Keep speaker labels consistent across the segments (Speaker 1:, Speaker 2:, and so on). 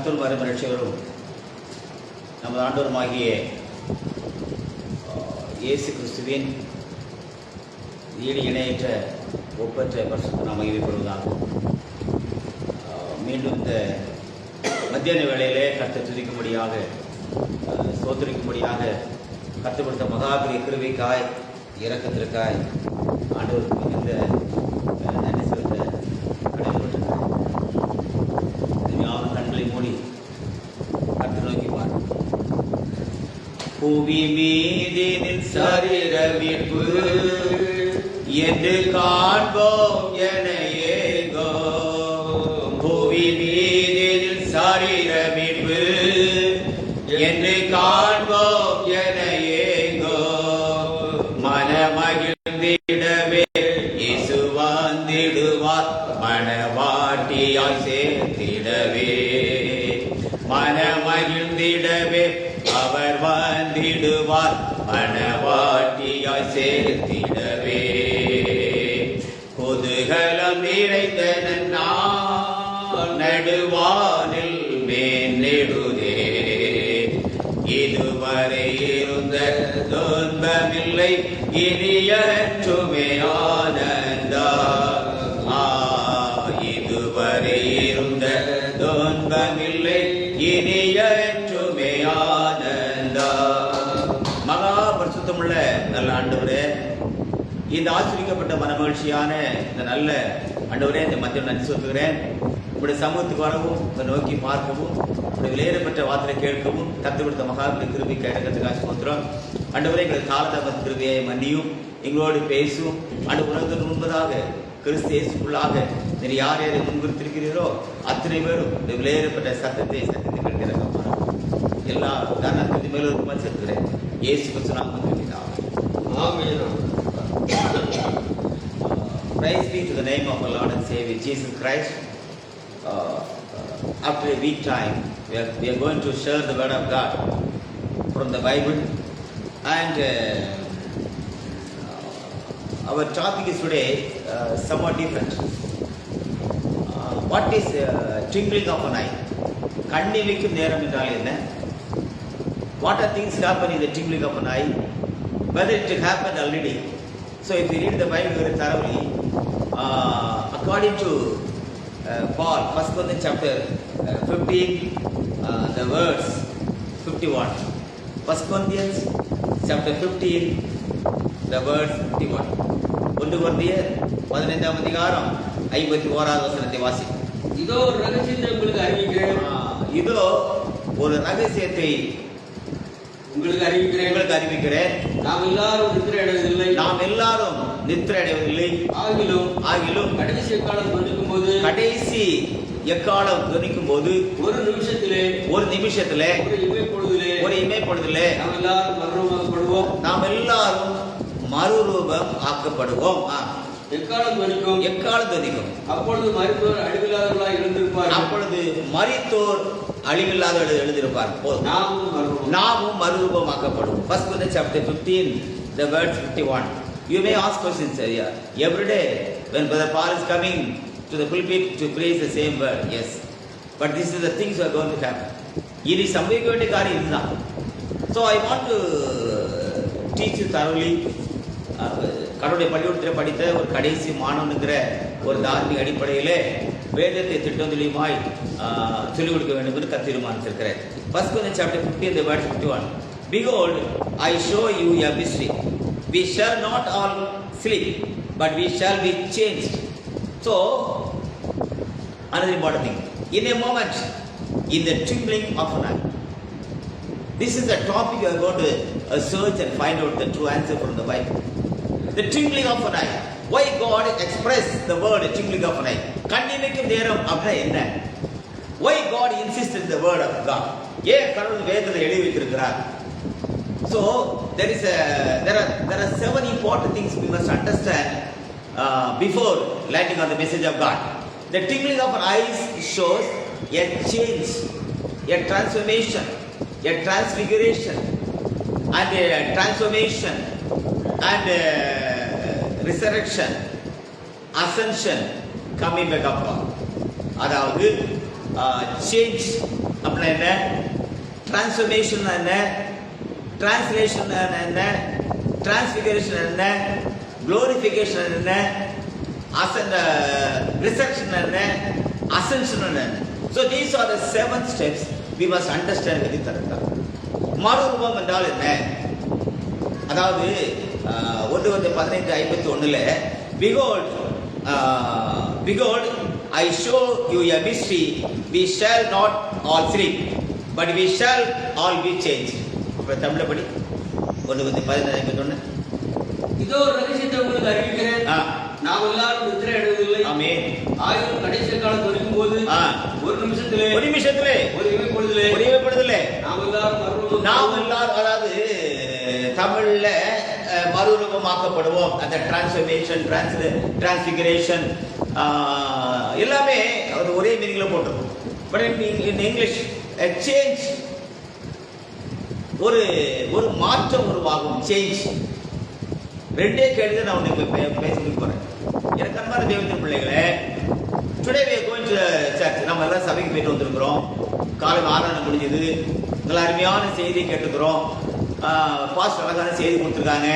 Speaker 1: கர்த்தரும் மறுமலர்ச்சியவரும் நமது ஆண்டவருமாகிய இயேசு கிறிஸ்துவின் ஈடு இணையற்ற ஒப்பற்ற பரிசுத்த நாம் மகிமைப்படுவதாக. மீண்டும் இந்த மத்தியான வேளையிலே கர்த்தர் துதிக்கும்படியாக சோதரிக்கும்படியாக கற்றுக் மகாபிரிய கிருபைக்காய் இரக்கத்திற்காய் ஆண்டவருக்கு மிகுந்த நன்றி செலுத்த கடமைப்பட்டிருக்கிறார். கண்களை மூடி கர்த்தர் நோக்கி பார். புவி மீதினில் சரீர மீட்பு என்று காண்போம் என ஏங்கோ. புவி மீதினில் சரீர மீட்பு என்று காண்போம் என ஏங்கோ. மனமகிழ்ந்திடவே இயேசு வந்திடுவார், மனவாட்டியாய் சேர்த்திடவே. மனமகிழ்ந்திடவே அவர் வந்திடுவார், மனவாட்டியாய் சேர்த்திடவே. குதூகலம் நிறைந்த நாள் நடுவானில் மேன்நெடுதே. இதுவரை இருந்த துன்பமில்லை, இனியற்றுமே ஆனந்தம். இதுவரை இருந்த துன்பமில்லை, இனியற்றுமே ஆனந்தம். மகா பரிசுத்தமுள்ள நல்ல ஆண்டவரே, இந்த ஆசிரியப்பட்ட மனமகிழ்ச்சியான இந்த நல்ல ஆண்டவரே, இந்த மத்தியம் நன்றி சொல்லுகிறேன். உங்களுடைய சமூகத்துக்கு வரவும், உங்களை நோக்கி பார்க்கவும், உங்களுடைய விலையேறப்பட்ட வார்த்தை கேட்கவும் கற்றுக் கொடுத்த மகாபிரிய கிருபைக்கு இடத்துக்காக சோத்திரம். ஆண்டவரே, எங்களை காலதாமத கிருபையை மன்னியும், எங்களோடு பேசும். ஆண்டு உலகத்திற்கு முன்பதாக கிறிஸ்து இயேசுக்குள்ளாக நீர் யார் யாரை முன்குறித்திருக்கிறீரோ அத்தனை பேரும் இந்த விலையேறப்பட்ட சத்தத்தை கேட்கிறோம். எல்லா உதாரணத்தின் மேலும் செலுத்துகிறேன். இயேசு கிறிஸ்து நாமத்தில் ஆமென். Praise be to the name of our Lord and Savior Jesus Christ. After a week time, we are going to share the word of God from the Bible, and our topic is today somewhat different. What is twinkling of an eye? கண்ணி வைக்கும் நேரம் என்றால் என்ன? What are things happen in the twinkling of an eye? Whether it happened already. So if you read the Bible very thoroughly, according to Paul, 1 Corinthians chapter 15, the verse 51. 1 Corinthians chapter 15, the verse 51. 1 Corinthians 15 அதிகாரம் 51வது வசனத்தை வாசி.
Speaker 2: இதோ ஒரு ரகசியத்தை உங்களுக்கு அறிவிக்கிறேன்.
Speaker 1: இதோ ஒரு ரகசியத்தை உங்களுக்கு அறிவிக்கிறேன். நாம் எல்லாரும் நித்திரை அடைவதில்லை. ஆகிலும்
Speaker 2: கடைசி எக்காலம் துணிக்கும் போது ஒரு நிமிஷத்திலே ஒரு இமைப்பொழுதிலே நாம் எல்லாரும் மறுரூபம் ஆக்கப்படுவோம். எக்காலம் துணிக்கும். அப்பொழுது மரித்தோர் அழிவில்லாதவர்களாய் எழுந்திருப்பார். எழுதியிருப்பார். நாமும் மறுரூபமாக்கப்படுவோம். 1 Corinthians chapter 15, the verse 51. You may ask questions every day when Brother Paul is coming to the pulpit to preach the same word. Yes, but this is the things that are going to happen. இது சம்பவிக்க வேண்டிய காரியம் இதுதான். So I want to teach you thoroughly. கடவுளுடைய பள்ளிக்கூடத்தில் படித்த ஒரு கடைசி மாணவனுங்கிற ஒரு தார்மீக அடிப்படையிலே வேதத்தை திட்டந்தெளிவாய் சொல்லிக் கொடுக்க வேண்டும் என்று தீர்மானித்திருக்கிறேன். 1 Corinthians chapter 15, the verse 51. Behold, I show you a mystery. We shall not all sleep, but we shall be changed. So, another important thing. In a moment, in the twinkling of an eye. This is a topic you are going to search and find out the true answer from the Bible. The twinkling of an eye. Why God expressed the word twinkling of an eye? கண்ணிமைக்கும் நேரம் அப்படின்னா என்ன? Why God insisted the word of God? ஏன் கடவுள் வேதத்தில் எழுதி வைத்திருக்கிறார்? So there are 7 important things we must understand before landing on the message of God. The twinkling of an eyes shows a change, a transformation, a transfiguration, and a transformation, and resurrection, ascension, coming back up. அதாவது change
Speaker 1: அப்படின்னா என்ன? Transformation என்ன? Translation என்ன? Transfiguration என்ன? Glorification என்ன? ரிசர்க்ஷன் என்ன? Ascension என்ன? So these are the 7 steps we must understand very thoroughly. மறுரூபம் என்றால் என்ன? அதாவது 1:15:51 behold I show you a mystery, we shall not all sleep but we shall all be changed. அப்ப தமிழ்ல படி 1:15:51.
Speaker 3: இதோ ரகசியத்தை உங்களுக்கு அறிவிக்கிறேன், நாம் எல்லாரும் நித்திரை அடைவதில்லை.
Speaker 1: ஆமென்.
Speaker 3: ஆயினும் கடைசி காலம் வரும் போது ஒரு நிமிஷத்திலே ஒரு இமைப்பொழுதிலே நாம் எல்லாரும்
Speaker 1: அதாவது தமிழ்ல மறுரூபமாக்கப்படுவோம். அந்த டிரான்ஸ்ஃபர்மேஷன், டிரான்ஸ்ஃபிகரேஷன் எல்லாமே அவர் ஒரே மீனிங்ல போட்டிருக்கோம். பட் இன் இங்கிலீஷ் சேஞ்ச், ஒரு மாற்றம் உருவாகும். சேஞ்ச். ரெண்டே கேள்வி நான் உனக்கு பேச போறேன். எனக்கு அன்பான தேவத்தின் பிள்ளைகளே, today we are going to church. நம்ம எல்லாம் சபைக்கு போயிட்டு வந்திருக்கிறோம். காலை ஆராதனை முடிஞ்சது. நல்ல அருமையான செய்தி கேட்டுக்கிறோம். பாஸ்டர் அழகான செய்தி கொடுத்துருக்காங்க.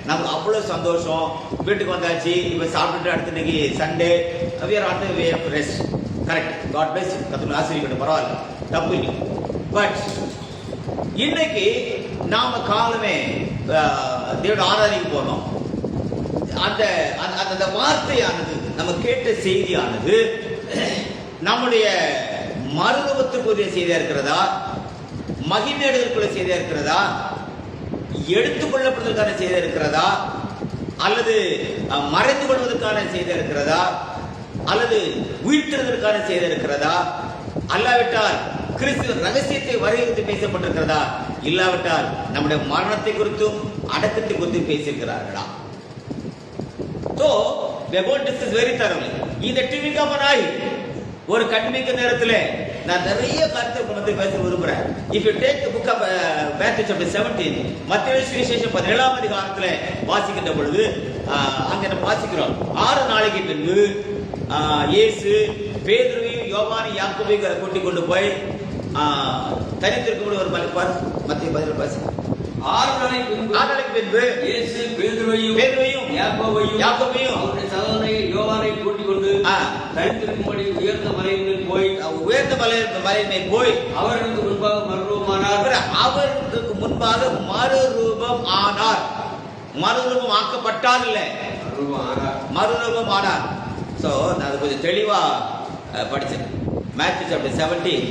Speaker 1: நமக்கு அவ்வளோ சந்தோஷம். வீட்டுக்கு வந்தாச்சு. இப்போ சாப்பிட்டுட்டு அடுத்த இன்னைக்கு Sunday. we are on the way of rest. Correct. God bless. கர்த்தர் ஆசீர்வதிக்கட்டும். பரவாயில்ல, தப்பு இல்லை. பட் இன்னைக்கு நாம காலமே தேவனுடைய ஆராதனைக்கு போனோம். அந்த வார்த்தையானது, நம்ம கேட்ட செய்தியானது நம்முடைய மறுரூபத்துக்குரிய செய்தியா இருக்கிறதா, மகிமையடைவதற்குரிய செய்தியா இருக்கிறதா, எடுத்துக்கொள்ளப்படுவதற்கான செய்தியா இருக்கிறதா, அல்லது மறைந்து கொள்வதற்கான செய்தியா இருக்கிறதா, அல்லது உயிர்த்தெழுவதற்கான செய்தியா இருக்கிறதா, அல்லாவிட்டால் கிறிஸ்து ரகசியத்தை வரையறுத்து பேசப்பட்டிருக்கிறதா, இல்லாவிட்டால் நம்முடைய மரணத்தை குறித்தும் அடக்கத்தை குறித்தும் பேசியிருக்கிறார்களா? So we are going to discuss very thoroughly. இந்த twinkling of an eye, ஒரு கண்ணிமைக்க நேரத்தில் நான் நிறைய கருத்தை கொண்டு பேச விரும்புகிறேன். If you take the book of Matthew chapter 17, மத்தேயு சுவிசேஷம் 17ஆம் அதிகாரத்தில் வாசிக்கின்ற பொழுது அங்கே நம்ம வாசிக்கிறோம். 6 நாளைக்கு பின்பு இயேசு பேதுருவையும் யோவானையும் யாக்கோபையும் கூட்டிக் கொண்டு போய் தனித்திருக்கும் ஒரு மலைப்பார். மத்திய 17 வாசி.
Speaker 3: 6 நாளைக்கு பின்பு இயேசு பேதுருவையும் யாக்கோபையும் அவருடைய சகோதரனை யோவானை கூட்டிக் கொண்டு தனித்திருக்கும்படி உயர்ந்த மலையின் மேல் போய் அவர்களுக்கு முன்பாக மறுரூபம் ஆனார். மறுரூபம் ஆக்கப்பட்டார் இல்லை, மறுரூபம் ஆனார். சோ நான் அது கொஞ்சம் தெளிவா படிச்சேன். Matthew chapter 17,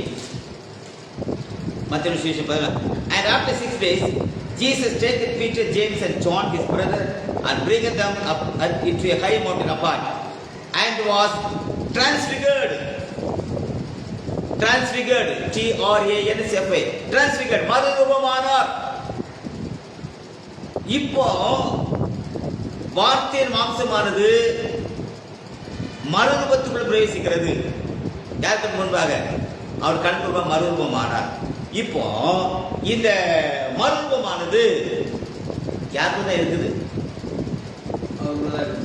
Speaker 3: மத்தேயு சுவிசேஷம் 17. And after 6 days Jesus taketh Peter, James and John his brother and bringeth them up into a high mountain apart and was transfigured. T-R-A-N-S-F-I, transfigured, மறுரூபமானார். இப்போ வார்த்தையின் மாம்சமானது மறுரூபத்துக்குள் பிரவேசிக்கிறது. யாருக்கு முன்பாக அவர் கண்ரூபம் மறுரூபமானார். இப்போ இந்த மறுரூபமானது யாருக்கு தான் இருக்குது?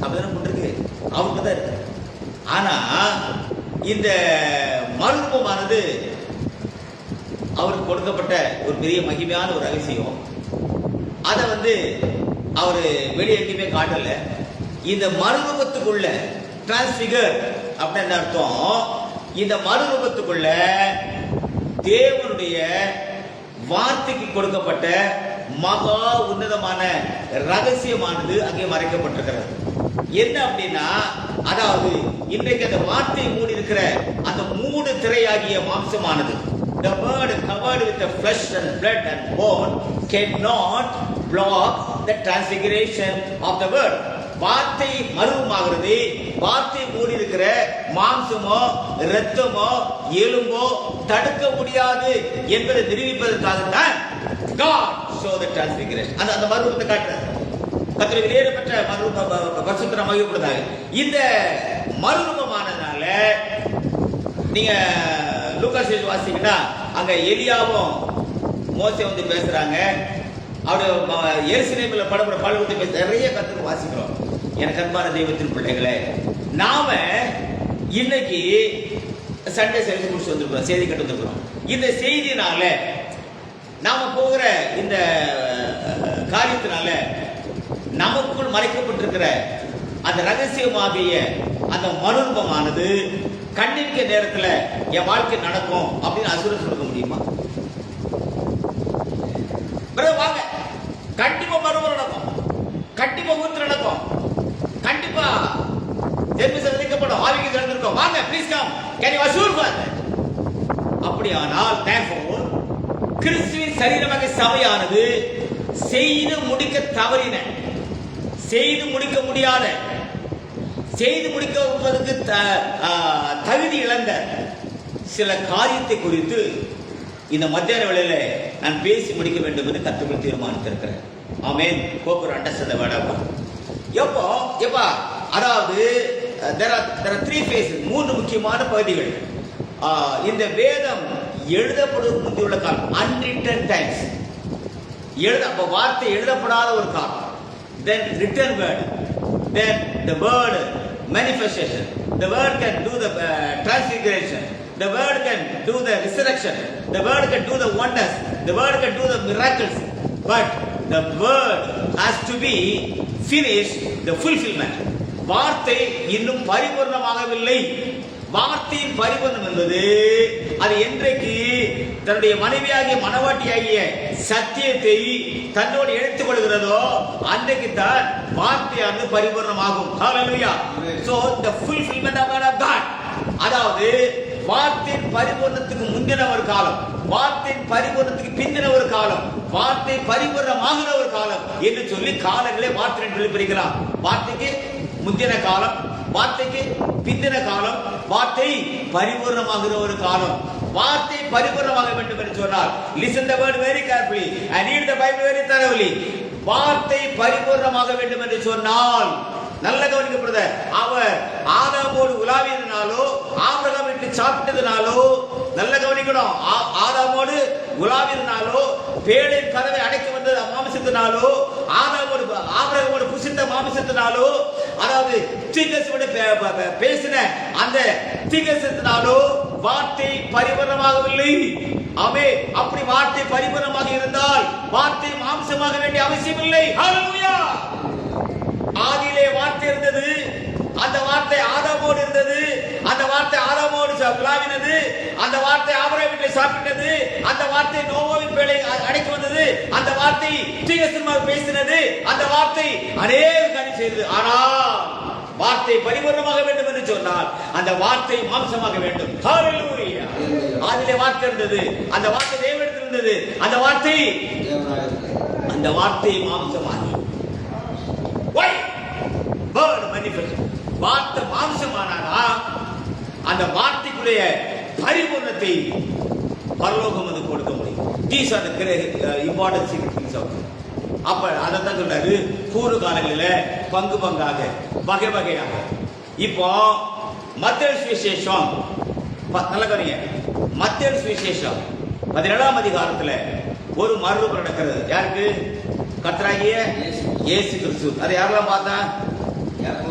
Speaker 3: அப்படிதான் கொண்டிருக்கு, அவருக்கு தான் இருக்கு. ஆனா இந்த மறுரூபமானது அவருக்கு கொடுக்கப்பட்ட ஒரு பெரிய மகிமையான ஒரு ரகசியம். அதை அவரு வெளியே எங்கேயுமே காட்டல. இந்த மறுரூபத்துக்குள்ள டிரான்ஸ்பிகர் அப்படின்னு அர்த்தம். இந்த மறுரூபத்துக்குள்ள தேவனுடைய வார்த்தைக்கு கொடுக்கப்பட்ட மகா உன்னதமான ரகசியமானது அங்கே மறைக்கப்பட்டிருக்கிறது. என்ன அப்படின்னா, அதாவது இன்றைக்கு அந்த வார்த்தை மூடி இருக்கிற அந்த மூடு திரையாகிய மாம்சமானது, the word covered with the flesh and blood and bone cannot block the transfiguration of the word. வார்த்தை மறுரூபமாகிறது. வார்த்தை மூடி இருக்கிற மாம்சமோ இரத்தமோ எலும்போ தடுக்க முடியாது என்பதை நிரூபிப்பதற்காகத்தான் God show the transfiguration. அந்த மறுரூபத்தை காட்டுறார். கர்த்தர் வெளியேறப்பட்ட பரிசுத்த மகிமைப்படுறாங்க. இந்த மறுரூபமானதுனால நீங்க லூக்கா சுவிசேஷம் வாசிங்கன்னா அங்க எலியாவும் மோசே பேசுறாங்க. அவருடைய எருசலேமில் படப்பட பாடுபட்டு பேச நிறைய கருத்துக்கு வாசிக்கிறோம். எனக்கு அன்பான தெய்வத்தின் பிள்ளைகளே, நாம இன்னைக்கு சண்டே சர்வீஸ் முடிச்சு வந்திருக்கிறோம், செய்தி கட்டு வந்திருக்கிறோம். இந்த செய்தினால நாம போகிற இந்த காரியத்தினால நமக்குள் மறைக்கப்பட்டிருக்கிற அந்த ரகசியமாகிய அந்த மறுரூபமானது கண்ணிக்க நேரத்தில் என் வாழ்க்கை நடக்கும் அப்படின்னு அசூரன்ஸ் கொடுக்க முடியுமா? வாங்க, கண்டிப்பா மறுபடியும் நடக்கும், கண்டிப்பா ஊத்து நடக்கும், கண்டிப்பா ஜென்ம சந்திக்கப்படும், ஆவிக்கு திறந்திருக்கும். வாங்க, please come, can you Azure for that? அப்படியானால் therefore கிறிஸ்துவின் சரீரமாக சபையானது செய்து முடிக்க தவறின, செய்து முடிக்க முடியாத, செய்து முடிக்க தகுதி இழந்த சில காரியத்தை குறித்து இந்த மத்தியான வேளையில நான் பேசி முடிக்க வேண்டும் என்று கர்த்தர் தீர்மானித்திருக்கிறேன். ஆமென். கோபுர அண்டர்ஸ்டாண்ட் வேர்ட் ஆஃப் காட். எப்பா அதாவது there are three phases, மூன்று முக்கியமான பகுதிகள். இந்த வேதம் எழுதப்படுவதற்கு முந்தையுள்ள காலம், unwritten times, வார்த்தை எழுதப்படாத ஒரு காலம். Then written word, then the word manifestation, the word can do the transfiguration, the word can do the resurrection, the word can do the wonders, the word can do the miracles, but the word has to be finished, the fulfillment. வார்த்தை இன்னும் பரிபூர்ணமாகவில்லை. வார்த்தையின் பரிபூர்ணம் என்பது அது என்றைக்கு தன்னுடைய மனைவியாகிய மனவாட்டியாகிய சத்தியத்தை தன்னோடு எடுத்துக் கொள்கிறதோ அன்றைக்கு தான் வார்த்தையானது பரிபூர்ணமாகும். ஹல்லேலூயா. So the fulfillment of word of God, அதாவது வார்த்தையின் பரிபூர்ணத்துக்கு முந்தின ஒரு காலம், வார்த்தையின் பரிபூர்ணத்துக்கு பிந்தின ஒரு காலம், வார்த்தை பரிபூர்ணமாகிற ஒரு காலம் என்று சொல்லி காலங்களே வார்த்தை என்று பிரிக்கலாம். வார்த்தைக்கு முந்தின காலம், வார்த்தைக்கு பிந்தின காலம், வார்த்தை பரிபூர்ணமாகிற ஒரு காலம். வார்த்தை பரிபூர்ணமாக வேண்டும் என்று சொன்னால் listen the word very carefully and read the Bible very thoroughly. வார்த்தை பரிபூர்ணமாக வேண்டும் என்று சொன்னால் நல்ல கவனிக்கப்படுத, அவர் ஆதாமோடு உலாவியதுனாலோ ஆபிரகாம் வீட்டில் சாப்பிட்டதுனாலோ, நல்ல கவனிக்கணும், ஆதாமோடு உலாவியதுனாலோ பேழின் கதவை அடைக்க வந்தது மாமிசத்தினாலோ, ஆதாமோடு ஆபிரகாமோடு புசித்த மாமிசத்தினாலோ, அதாவது தீர்க்கதரிசியோடு பேசின அந்த தீர்க்கதரிசனத்தினாலோ வார்த்தை பரிபூர்ணமாகவில்லை. ஆமே, அப்படி வார்த்தை பரிபூர்ணமாக இருந்தால் வார்த்தை மாம்சமாக வேண்டிய அவசியம் இல்லை. ஹல்லேலூயா. ஆதியிலே வார்த்தை இருந்தது, அந்த வார்த்தை ஆதாமோடு இருந்தது, அந்த வார்த்தை ஆதாமோடு உலாவினது, அந்த வார்த்தை ஆபிரகாம் வீட்டில் சாப்பிட்டது, அந்த வார்த்தை நோவாவின் பேழை அடைக்க வந்தது, அந்த வார்த்தை தீர்க்கதரிசியாக பேசினது, அந்த வார்த்தை அநேக காரியம் செய்தது. ஆனால் வார்த்தை பரிபூர்ணமாக வேண்டும் என்று சொன்னால் அந்த வார்த்தை மாம்சமாக வேண்டும். ஹல்லேலூயா. ஆதியிலே வார்த்தை இருந்தது, அந்த வார்த்தை தேவனிடத்தில் இருந்தது, அந்த வார்த்தை மாம்சமாகி வார்த்தை மாம்சமானா அந்த வார்த்தைக்குரிய பரிபூர்ணத்தை பரலோகம் வந்து கொடுக்க முடியும். These are the important things of God. அப்ப அதான் சொல்றாரு, கூறு காலங்களில் பங்கு பங்காக வகை வகையாக. இப்போ மத்தேயு சுவிசேஷம் நல்ல கவனிங்க, மத்தேயு சுவிசேஷம் 17ஆம் அதிகாரத்தில் ஒரு மறுரூபம் நடக்கிறது. யாருக்கு? கர்த்தராகிய இயேசு கிறிஸ்து. அதை யாரெல்லாம் பார்த்தா?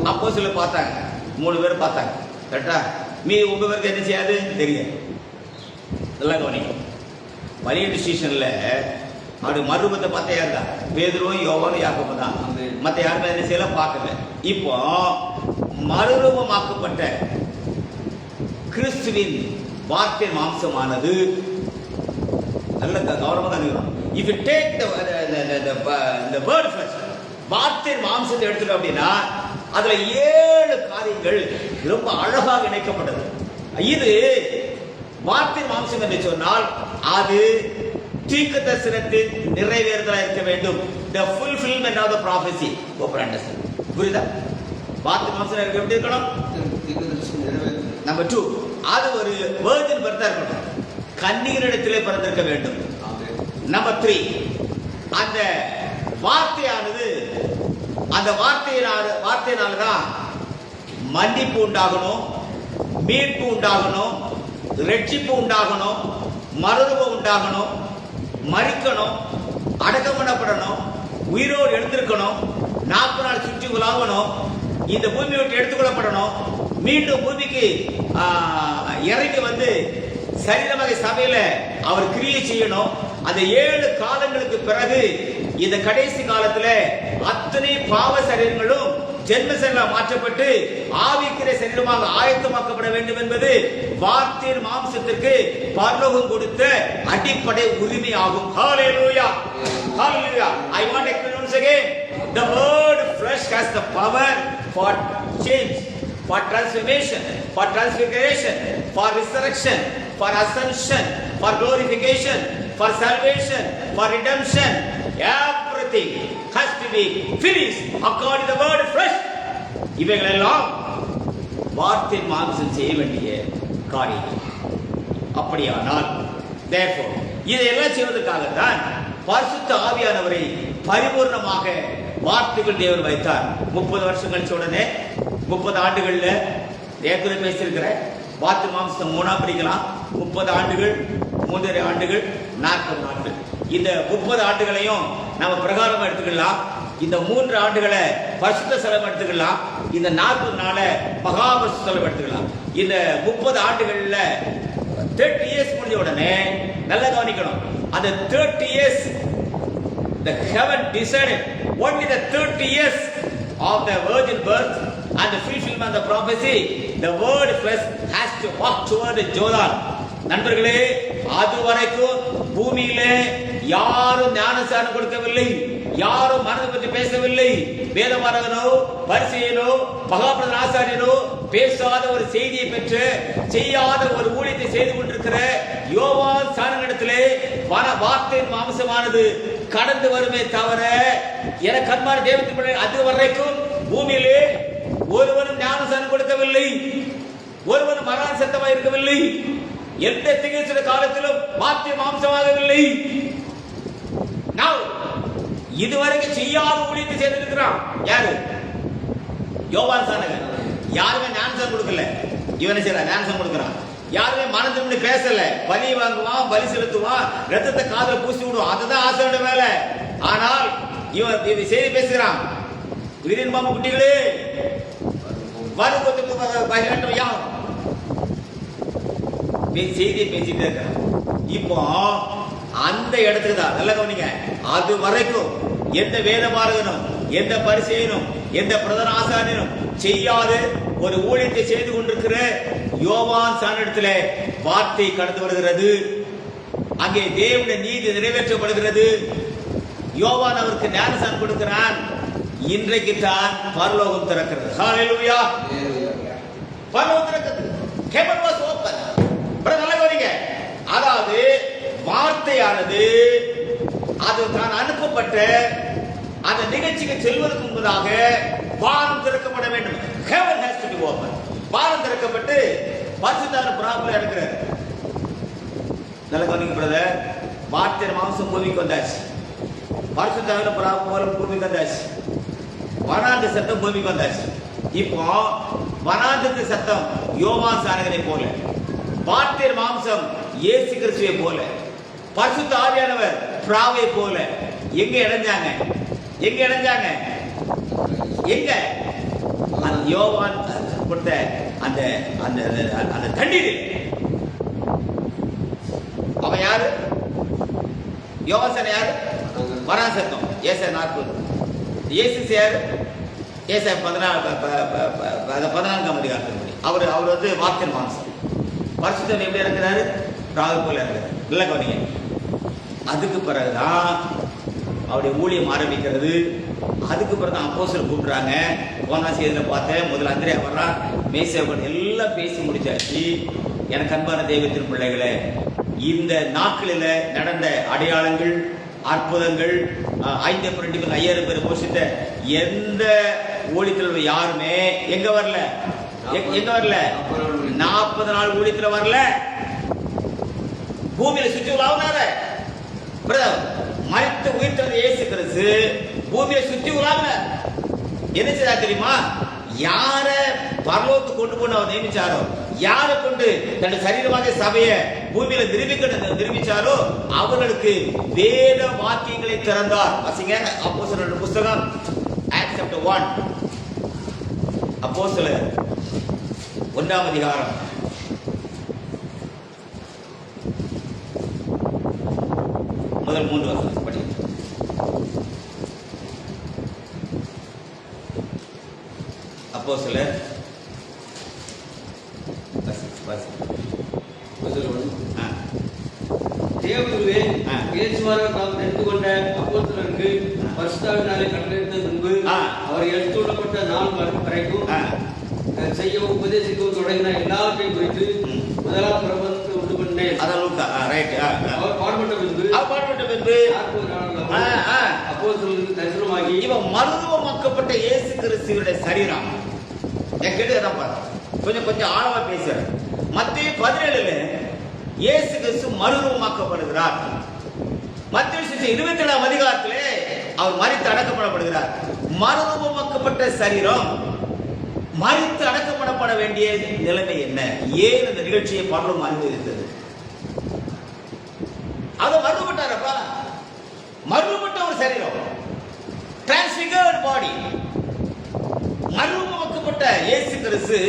Speaker 3: அப்போஸ்தலர் பார்த்தாங்க, 3 பேர் பார்த்தாங்க. கரெக்டா? மீதி 9 பேருக்கு என்ன செய்யாது தெரியும். நல்லா கவனிங்க, பலியிட ஸ்டேஷன்ல அப்படி மறுரூபத்தை பார்த்த யாருதா? பேதுருவும் யோவானும் யாக்கோபு தான். மற்ற யாருமே என்ன செய்யல, பார்க்கல. இப்போ மறுரூபமாக்கப்பட்ட கிறிஸ்துவின் வார்த்தை மாம்சமானது நல்ல கவனமாக இருக்கணும். If you take the word first, வார்த்தை மாம்சத்தை எடுத்துட்டோம் அப்படின்னா அதுல 7 காரியங்கள் ரொம்ப அழகாக இணைக்கப்பட்டது. இது வார்த்தை மாம்சம் என்று சொன்னால் அது தீர்க்க தரிசனத்தின் நிறைவேறுதலா இருக்க வேண்டும். The fulfillment of the prophecy. புரியுதா? வார்த்தை மாம்சம் எப்படி இருக்கணும்? நம்பர் 2, அது ஒரு வெர்ஜின் பர்த்தா இருக்கணும், கன்னியரிடத்திலே பிறந்திருக்க வேண்டும். நம்பர் 3, அந்த வார்த்தையானது அந்த வார்த்தையினாலதான் மன்னிப்பு உண்டாகணும், மீட்பு உண்டாகணும், ரட்சிப்பு உண்டாகணும், மறுரூபம் உண்டாகணும், மரிக்கணும், அடக்கம் பண்ணப்படணும், உயிரோடு எழுந்திருக்கணும், 40 நாள் சுற்றி உலாகணும், இந்த பூமி விட்டு எடுத்துக்கொள்ளப்படணும், மீண்டும் பூமிக்கு இறங்கி வந்து சரீரமாக சபையில அவர் கிரியை செய்யணும். அந்த 7 காலங்களுக்கு பிறகு இந்த கடைசி காலத்துல அத்தனை பாவ சரீரங்களும் ஜென்ம சரீரம் மாற்றப்பட்டு ஆவிக்கிற சரீரமாக ஆயத்தமாக்கப்பட வேண்டும் என்பது வார்த்தையின் மாம்சத்திற்கு பரலோகம் கொடுத்த அடிப்படை உரிமை ஆகும். Hallelujah. Hallelujah. I want to explain once again. The word flesh has the power for change, for transformation, for transfiguration, for resurrection, for ascension, for glorification, for salvation, for redemption. Everything has to be finished according to the word flesh. இவைகள் எல்லாம் வார்த்தை மாம்சம் செய்ய வேண்டிய காரியம். அப்படியானால் therefore இதையெல்லாம் செய்வதற்காகத்தான் பரிசுத்த ஆவியானவரை பரிபூர்ணமாக வார்த்தைகள் தேவன் வைத்தார். 30 வருஷம் கழிச்ச உடனே 30 ஆண்டுகள்ல ஏற்கனவே பேசியிருக்கிற வார்த்தை மாம்சம் 3 பிரிக்கலாம். 30 ஆண்டுகள், 3 ஆண்டுகள், 40 ஆண்டுகள். இந்த 30 ஆண்டுகளையும் நம்ம பிரகாரம் எடுத்துக்கலாம். இந்த 3 ஆண்டுகளை பரிசுத்த ஸ்தலம் எடுத்துக்கலாம். இந்த 40 நாளை மகா பரிசுத்த ஸ்தலம் எடுத்துக்கலாம். இந்த 30 ஆண்டுகள்ல 30 இயர்ஸ் முடிஞ்ச உடனே நல்லா கவனிக்கணும். அந்த 30 years the heaven decided only the 30 years of the virgin birth and the fulfillment of the prophecy, the word flesh has to walk toward the Jordan. நண்பர்களே, அதுவரைக்கும் பூமியிலே யாரும் ஞானஸ்நானம் கொடுக்கவில்லை, யாரும் மனதை பற்றி பேசவில்லை. வேதபாரகனோ பரிசேயனோ மகாபிரதான ஆசாரியனோ பேசாத ஒரு செய்தியை பெற்று செய்யாத ஒரு ஊழியத்தை செய்து கொண்டிருக்கிற யோவான் ஸ்நானனிடத்திலே வார்த்தையின் மாம்சமானது கடந்து வருமே தவிர என கண்மார தேவத்தின் பிள்ளை அது வரைக்கும் பூமியிலே ஒருவனும் ஞானஸ்நானம் கொடுக்கவில்லை, ஒருவனும் மரண சத்தமாக இருக்கவில்லை. எந்த திகழ்ச்சிய காலத்திலும் வார்த்தை மாம்சமாகவில்லை. இதுவரைக்கும் செய்யாத ஊழியத்தை செய்திருக்கிறான். யாரு? யோவான் ஸ்நானகன். யாருமே ஞானஸ்நானம் கொடுக்கல. இவனை செய்யற ஞானஸ்நானம் கொடுக்கிறான். யாருமே மனதில் பேசல. பலி வாங்குவான், பலி செலுத்துவான், ரத்தத்தை காதல பூசி விடுவான். அதுதான் ஆசையோட வேலை. ஆனால் இவன் இது செய்தி பேசுகிறான். உயிரின் பாம்பு குட்டிகளே வருகத்துக்கு யார் செய்தியை பேசிட்டு இருக்க. இப்போ அந்த இடத்துக்கு தான் நல்ல கவனிங்க. அது வரைக்கும் எந்த வேதபாரகனும், எந்த பரிசேயனும், எந்த பிரதான ஆசாரியனும் செய்யாது ஒரு ஊழியத்தை செய்து கொண்டிருக்கிற யோவான் ஸ்நானனிடத்துல வார்த்தை கடந்து வருகிறது. அங்கே தேவனுடைய நீதி நிறைவேற்றப்படுகிறது. யோவான் அவருக்கு ஞானஸ்நானம் கொடுக்கிறான். இன்றைக்கு தான் பரலோகம் திறக்கிறது. ஹalleluya. பரலோகம் திறக்கிறது. heaven was open. நல்லா கவனிங்க. அதாவது வார்த்தையானது அது தான் அனுப்பப்பட்ட அந்த நிகழ்ச்சிக்கு செல்வதற்கு முன்பதாக வானம் திறக்கப்பட வேண்டும். heaven has to be open. வானம் திறக்கப்பட்டு பரிசுத்தாவின் பிராபல இருக்கிறார். நல்லா கவனிங்க பிரதர். வார்த்தையின் மாம்சம் பூமிக்கு வந்தாச்சு. பரிசுத்தாவின் பிராபல பூமிக்கு வந்தாச்சு. வனாந்த சத்தம் பூமிக்கு வந்தாச்சு. இப்போ வனாந்தத்து சத்தம் யோவான் ஸ்நானகனை போல, வார்த்தையின் மாம்சம் இயேசு கிறிஸ்துவை போல, பரிசுத்த ஆவியானவர் பிராவை போல எங்க இணைஞ்சாங்க? எங்க இணைஞ்சாங்க? எங்க? அந்த யோவான் கொடுத்த அந்த அந்த அந்த தண்ணீர். அவன் யாரு? யோவான் யாரு? வரான் சத்தம். ஏசாயா 40. இயேசு யாரு? ஏசாயா 14ஆம் அதிகாரத்தின்படி அவர் வந்து வார்த்தையின் மாம்சம். பரிசுத்தர் எப்படி இருக்கிறாரு? பிராவை போல இருக்கிறார். நல்லா கவனிங்க. அதுக்கு பிறகுதான் அவருடைய ஊழியம் ஆரம்பிக்கிறது. அதுக்கு பிறகு தான் அப்போஸ்தலர் கூப்பிடுறாங்க. போனா செய்தியில் பார்த்தேன். முதல்ல அந்திரேயா வர்றான். மேய்ச்சவன் எல்லாம் பேசி முடிச்சாச்சு. எனக்கு அன்பான தெய்வத்தின் பிள்ளைகளே, இந்த நாட்களில் நடந்த அடையாளங்கள், அற்புதங்கள், 5,000 பேர் போஷித்த எந்த ஊழியத்தில் யாருமே எங்க வரல? எங்க வரல? 40 நாள் ஊழியத்தில் வரல. பூமியில சுற்றி உலாவினார மறித்து உயிர்த்தெழுந்த இயேசு கிறிஸ்து பூமியை சுற்றி உலாவினார். என்ன செய்தா தெரியுமா? யார பரலோகத்துக்கு கொண்டு போன அவர் நியமிச்சாரோ, யாரை கொண்டு தன் சரீரமாக சபையை பூமியில நிரூபிச்சாரோ அவர்களுக்கு வேத வாக்கியங்களை திறந்தார். வாசிங்க அப்போஸ்தலர் புத்தகம் Acts chapter 1. அப்போஸ்தலர் 1ஆம் அதிகாரம் முதல் 3 வசனம் படி. அப்போஸ்தலர்
Speaker 4: தேவகுருவே, இயேசுவாக தாம் தெரிந்து கொண்ட அப்போஸ்தலருக்கு பரிசுத்தாவினாலே கட்டளையிட்ட முன்பு அவர் எடுத்துக்கொள்ளப்பட்ட நாள் வரைக்கும் செய்யவும் உபதேசிக்கவும் தொடங்கின எல்லாவற்றையும் குறித்து முதலாம் பிரபந்தத்தை உண்டு பண்ணேன். அவர் பாடுபட்ட பின்பு அப்போஸ்தலருக்கு தரிசனமாகி
Speaker 3: இவன் மருத்துவமாக்கப்பட்ட இயேசு கிறிஸ்துவினுடைய சரீரம். என் கேட்டுதான் பாரு, கொஞ்சம் ஆழமா பேசுறேன். மத்திய 17ல இயேசு கிறிஸ்து மறுரூபமாக்கப்படுகிறார். மத்திய 27ஆம் அதிகாரத்திலே அவர் மரித்து அடக்கப்படப்படுகிறார். மறுரூபமாக்கப்பட்ட சரீரம் மரித்து அடக்கப்படப்பட வேண்டிய நிலைமை என்ன? ஏன் இந்த நிகழ்ச்சியை பலரும் அனுபவித்தது? அதை மறுபட்டாரப்பா, மறுபட்ட ஒரு சரீரம், டிரான்ஸ்பிகர்ட் பாடி. மறுரூபமாக்கப்பட்ட இயேசு கிறிஸ்து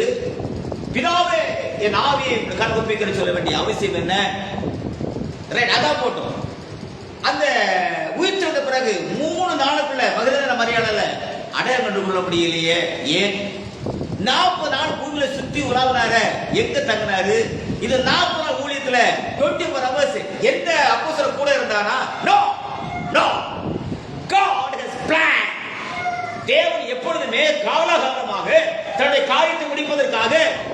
Speaker 3: பிதாவே என் ஆவியை கண்கொப்பிக்க சொல்ல வேண்டிய அவசியம் என்ன? அதான் போட்டோம். அந்த உயிர்த்தெழுந்த பிறகு 3 நாளுக்குள்ள மகதலேனா மரியாதையில அடையாளம் கண்டு கொள்ள முடியலையே. ஏன்? 40 நாள் பூமியில சுத்தி உலாவினாரு. எங்க தங்கினாரு? இது 40 நாள் ஊழியத்துல 24 hours எந்த அப்போஸ்தலர் கூட இருந்தானா? No no. God has planned. தேவன் எப்பொழுதுமே காலகாலமாக தன்னுடைய காரியத்தை முடிப்பதற்காக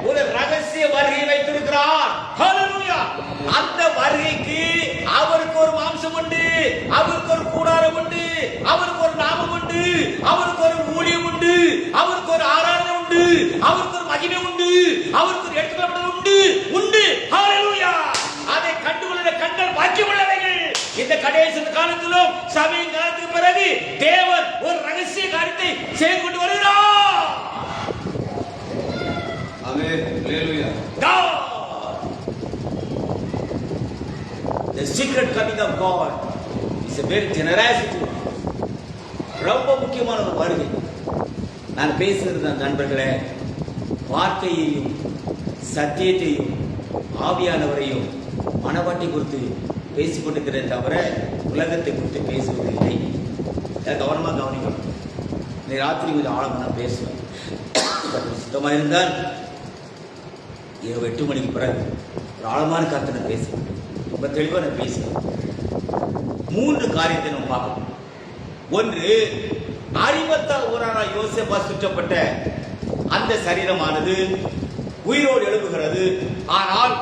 Speaker 3: ஒரு ரகசிய வருகை வைத்திருக்கிறார். ஹல்லேலூயா. அந்த வருகைக்கு அவருக்கு ஒரு மாம்சம் உண்டு, அவருக்கு ஒரு கூடாரம் உண்டு, அவருக்கு ஒரு நாமம் உண்டு, அவருக்கு ஒரு ஊழியம் உண்டு, அவருக்கு ஒரு ஆராதனை உண்டு, அவருக்கு ஒரு மகிமை உண்டு, அவருக்கு ஒரு எடுத்துக்கொள்ளப்பட்டது உண்டு உண்டு. ஹல்லேலூயா. அதை கண்டுகொள்ள கண்கள் பாக்கியமுள்ளவைகள். இந்த கடைசி காலத்திலும் சபையின் காலத்துக்கு பிறகு தேவன் ஒரு ரகசிய காரியத்தை செய்து கொண்டு வருகிறார்.
Speaker 4: ஆமென். ஹல்லேலூயா.
Speaker 3: God, the secret coming of God is a very generosity. ரொம்ப முக்கியமான ஒரு வருகை. நான் பேசுகிறது நண்பர்களே, வார்த்தையையும் சத்தியத்தையும் ஆவியானவரையும் மனவாட்டி குறித்து பேசிக் கொண்டிருக்கிறேன் தவிர உலகத்தை குறித்து பேசுவதில்லை. கவனமாக கவனிக்கணும். நீ ராத்திரி கொஞ்சம் ஆழமாக நான் பேசுவேன். சுத்தமாக இருந்தால் இரவு 8 மணிக்கு பிறகு ஒரு ஆழமான கருத்தை நான் பேசுவேன். ரொம்ப தெளிவாக நான் பேசுவேன். 3 காரியத்தை நம்ம பார்க்கணும். ஒன்று, அரிமத்தால் ஊரான யோசேப்பா சுற்றப்பட்ட அந்த சரீரமானது உயிரோடு எழுப்புகிறது. ஆனால்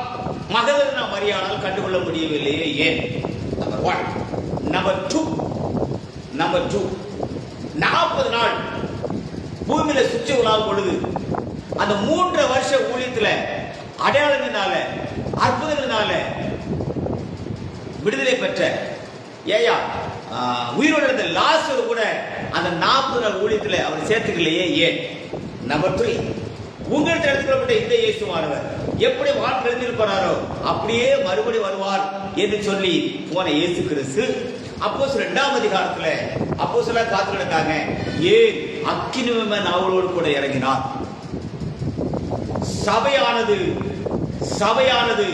Speaker 3: மகதலேனா மரியாளால் கண்டுகொள்ள முடியவில்லையே. ஏன்? நம்பர் 1. நம்பர் 2, 40 நாள் பூமியில சுற்றி உலாவும் பொழுது அந்த 3 வருஷ ஊழியத்துல அடையாளங்களினால அற்புதங்களினால விடுதலை பெற்ற உயிரோடு இருந்த லாசரு கூட அந்த 40 நாள் ஊழியத்துல அவர் சேர்த்துக்கலையே. ஏன்? நம்பர் 3, உங்களுக்கு எடுத்துக்கொள்ளப்பட்ட இந்த இயேசுவானவர் எப்படி வாழ்ந்திருப்பாரோ அப்படியே மறுபடி வருவார் என்று சொல்லி போன இயேசு கிறிஸ்து அப்போஸ்தலர் 2ஆம் அதிகாரத்துல அப்போஸ்தலர் காத்துக்கிட்டாங்க. ஏன்? அக்கினிமேல் அவளோடு கூட இறங்கினார். சபையானது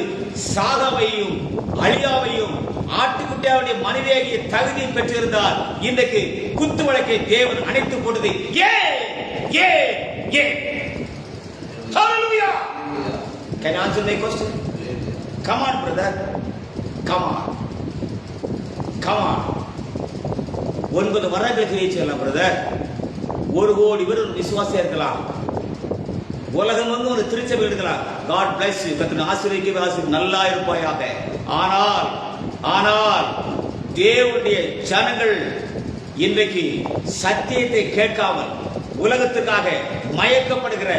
Speaker 3: சாகாவையும் அழியாவையும் ஆட்டுக்குட்டியாவுடைய மனிதேகிய தகுதியை பெற்றிருந்தால் இன்றைக்கு குத்து வழக்கை தேவன் அணைத்து போட்டது. Hallelujah. Can you answer my question? Come on, brother. Come on. 9 வரங்கள் கிரியேச்சலாம் பிரதர். 1 கோடி பேர் விசுவாசியா இருக்கலாம். உலகம் ஒரு திருச்சபை எடுக்கலாம். God bless you. கர்த்தர் ஆசீர்வதிக்க நல்லா இருப்பாயாக. ஆனால் தேவனுடைய ஜனங்கள் இன்றைக்கு சத்தியத்தை கேட்காமல் உலகத்துக்காக மயக்கப்படுகிற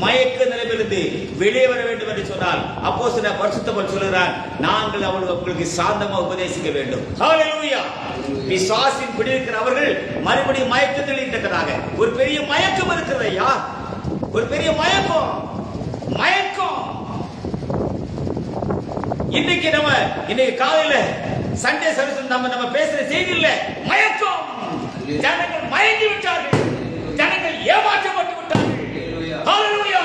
Speaker 3: மயக்க நிலையிலிருந்து வெளியே வர வேண்டும் என்று சொன்னால் அப்போஸ்தலர் பரிசுத்த பவுல் சொல்கிறார், நாங்கள் அவர்களுக்கு சாந்தமா உபதேசிக்க வேண்டும். ஹல்லேலூயா. பிசாசின் பிடிக்கிற அவர்கள் மறுபடியும் மயக்கத்தில் இருக்கிறாங்க. ஒரு பெரிய மயக்கம் இருக்கிறது ஐயா, ஒரு பெரிய மயக்கம். இன்னைக்கு காலையில சண்டே சர்வீஸ் நம்ம பேசுற செய்தி இல்ல, மயக்கம். ஜனங்கள் மயங்கி விட்டார்கள், ஜனங்கள் ஏமாற்றப்பட்டு விட்டார்கள். ஹல்லேலூயா.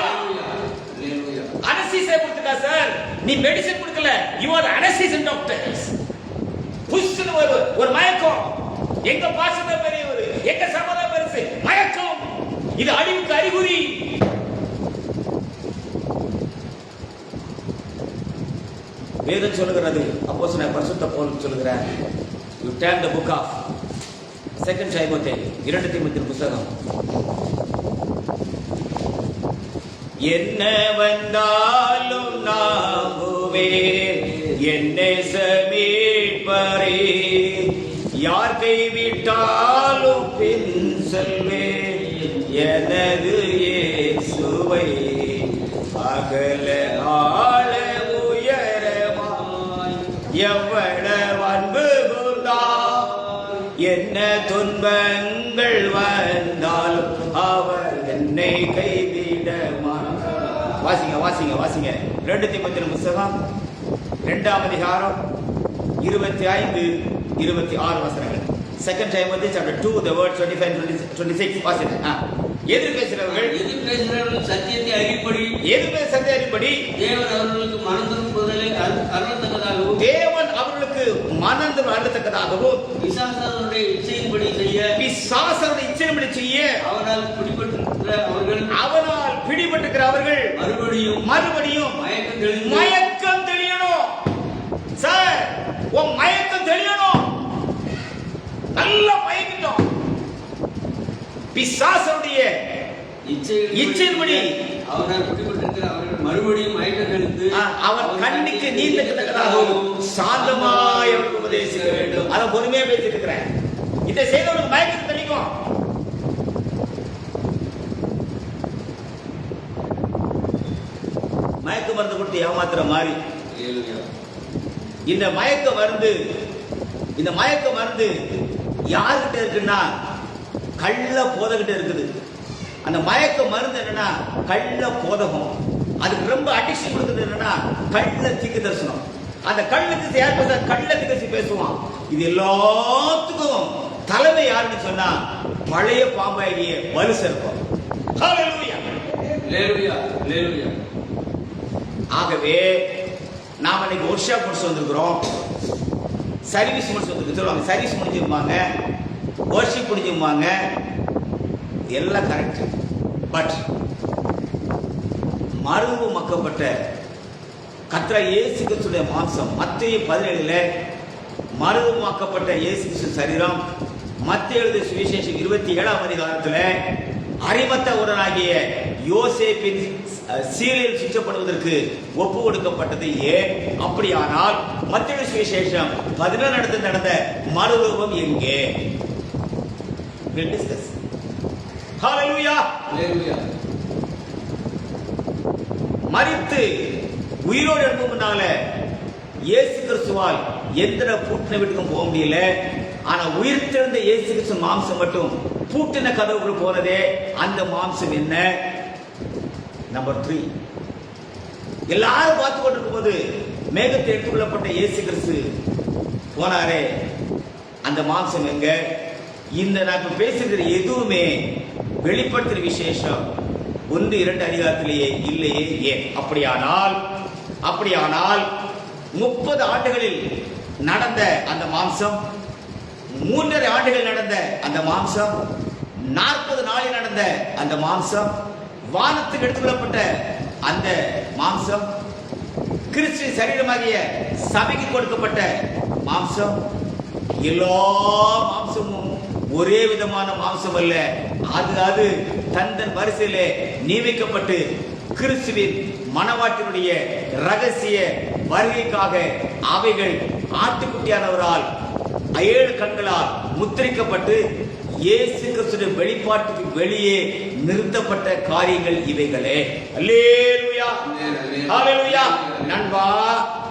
Speaker 3: நீ மெடிசன் கொடுக்கல, you are anesthesia doctors. புஷ்னு ஒரு மயக்கம். எங்க பாசன பெரியவர், எங்க சமத பெருசு, மயக்கம். இது அழிவுக்கு அறிகுறி. வேதம் சொல்லுகிறது, அப்போஸ்தலனாகிய பரிசுத்த பவுல் சொல்லுகிறார், you turn the book of 2 Timothy, 2 தீமோத்தேயு புத்தகம். என்ன வந்தாலும் நம்புவேன் என்னை மீட்பரே, யார் கைவிட்டாலும் பின் செல்வேன் எனது இயேசுவை, அகல ஆழ உயரமாய் எவ்வளவு அன்பு கூர்ந்தார், என்ன துன்பங்கள் வந்தாலும் அவர் என்னை கைவிட மாட்டார். வாசிங்க வாசிங்க வாசிங்க 2 தீமோத்தேயு புத்தகம் 2ஆம் அதிகாரம் 25, 26 வசனங்கள். 2 Timothy chapter 2 the word 25 and 26 வாசிங்க. எதிர் பேசுகிறவர்கள்
Speaker 4: சத்தியத்தை அறிப்படி,
Speaker 3: சத்திய அறிப்படி
Speaker 4: தேவன் அவர்களுக்கு மனம் திரும்புதலை அருளத்தக்கதாகவும்,
Speaker 3: தேவன் அவர்களுக்கு மனம் அருளத்தக்கதாகவும்,
Speaker 4: பிசாசானுடைய இச்சையின்படி செய்ய அவனால் பிடிபட்டிருக்கிற அவர்கள் மறுபடியும் மயக்கம் தெளியணும். சார், உன் மயக்கம் தெளியணும். நல்லா மயக்கிட்டோம். பிசாசனுடைய இச்சையின்படி அவனால் பிடிபட்டிருக்கிற அவர்கள் மறுபடியும் மயக்கம் தெளிந்து
Speaker 3: அவன் கண்ணுக்கு நீந்தத்தக்கதாகவும் சாந்தமாய் அவருக்கு உபதேசிக்க வேண்டும். அதை பொறுமையா பேசிட்டு இருக்கிறேன். இதை செய்தவனுக்கு மயக்கம் தெளிக்கும். மயக்க மருந்து கொடுத்து ஏமாத்துற மாதிரி இந்த மயக்க மருந்து யாருகிட்ட இருக்குன்னா கள்ள போதகிட்ட இருக்குது. அந்த மயக்க மருந்து என்னன்னா கள்ள போதகம். அதுக்கு ரொம்ப அடிக்ஷன் கொடுக்குறது என்னன்னா கள்ள தீக்கு தரிசனம். அந்த கள்ளத்துக்கு யார் பேச கள்ள தீக்கசி பேசுவான். இது எல்லாத்துக்கும் தலைமை யாருன்னு சொன்னா பழைய பாம்பாகிய வலுசர்ப்பம். ஹல்லேலூயா
Speaker 4: ஹல்லேலூயா ஹல்லேலூயா.
Speaker 3: ஆகவே நாம இன்னைக்கு ஒர்க் ஷாப் முடிச்சு வந்திருக்கிறோம். சர்வீஸ் முடிச்சு வந்து சொல்லுவாங்க, சர்வீஸ் முடிஞ்சிருப்பாங்க, வர்ஷிப் முடிஞ்சிருப்பாங்க, எல்லாம் கரெக்ட். பட் மறுரூபமாக்கப்பட்ட கர்த்தர் இயேசு கிறிஸ்துவின் மாம்சம் மத்தேயு 17 மறுரூபமாக்கப்பட்ட இயேசு கிறிஸ்து சரீரம் மத்தேயு எழுதிய சுவிசேஷம் 27ஆம் அதிகாரத்தில் அரிமத்த உடனாகிய யோசேப்பின் சீரியல் சுற்றப்படுவதற்கு ஒப்பு கொடுக்கப்பட்டது. ஏன் அப்படியானால் மத்தேயு சுவிசேஷம் 17 நடந்த மறுரூபம் எங்கே? ஹல்லேலூயா
Speaker 4: ஹல்லேலூயா.
Speaker 3: மரித்து உயிரோடு எழுப்புனால இயேசு கிறிஸ்துவால் எந்த பூட்டின வீட்டுக்கும் போக முடியல. ஆனா உயிர்த்தெழுந்த இயேசு கிறிஸ்து மாம்சம் மட்டும் பூட்டின கதவுக்குள் போனதே. அந்த மாம்சம் என்ன? நம்பர் 3. எல்லாரும் பார்த்து கொண்டிருக்கும் போது மேகத்தை எடுத்துக்கொள்ளப்பட்ட இயேசு கிறிஸ்து போனாரே, அந்த மாம்சம் எங்க? இந்த நான் பேசுகிற எதுவுமே வெளிப்படுத்துற விசேஷம் 1-2 அதிகாரத்திலேயே இல்லையே. ஏன்? அப்படியானால் 30 ஆண்டுகளில் நடந்த அந்த மாம்சம், 3.5 ஆண்டுகள் நடந்த அந்த மாம்சம், 40 நாளில் நடந்த அந்த மாம்சம், வானத்துக்கு எடுத்துக்கொள்ளப்பட்ட அந்த மாம்சம், கிறிஸ்து சரீரமாகிய சபைக்கு கொடுக்கப்பட்ட மாம்சம், எல்லா மாம்சமும் ஒரே விதமான மாம்சம் அல்ல. அது தன் வரிசையிலே நியமிக்கப்பட்டு கிறிஸ்துவின் மனவாட்டினுடைய ரகசிய வருகைக்காக அவைகள் ஆட்டுக்குட்டியானவரால் 7 கண்களால் முத்திரிக்கப்பட்டு இயேசு கிறிஸ்துவின் வெளிப்பாட்டுக்கு வெளியே நிறுத்தப்பட்ட காரியங்கள் இவைகளே. அல்லேலூயா ஹல்லேலூயா. நண்பா,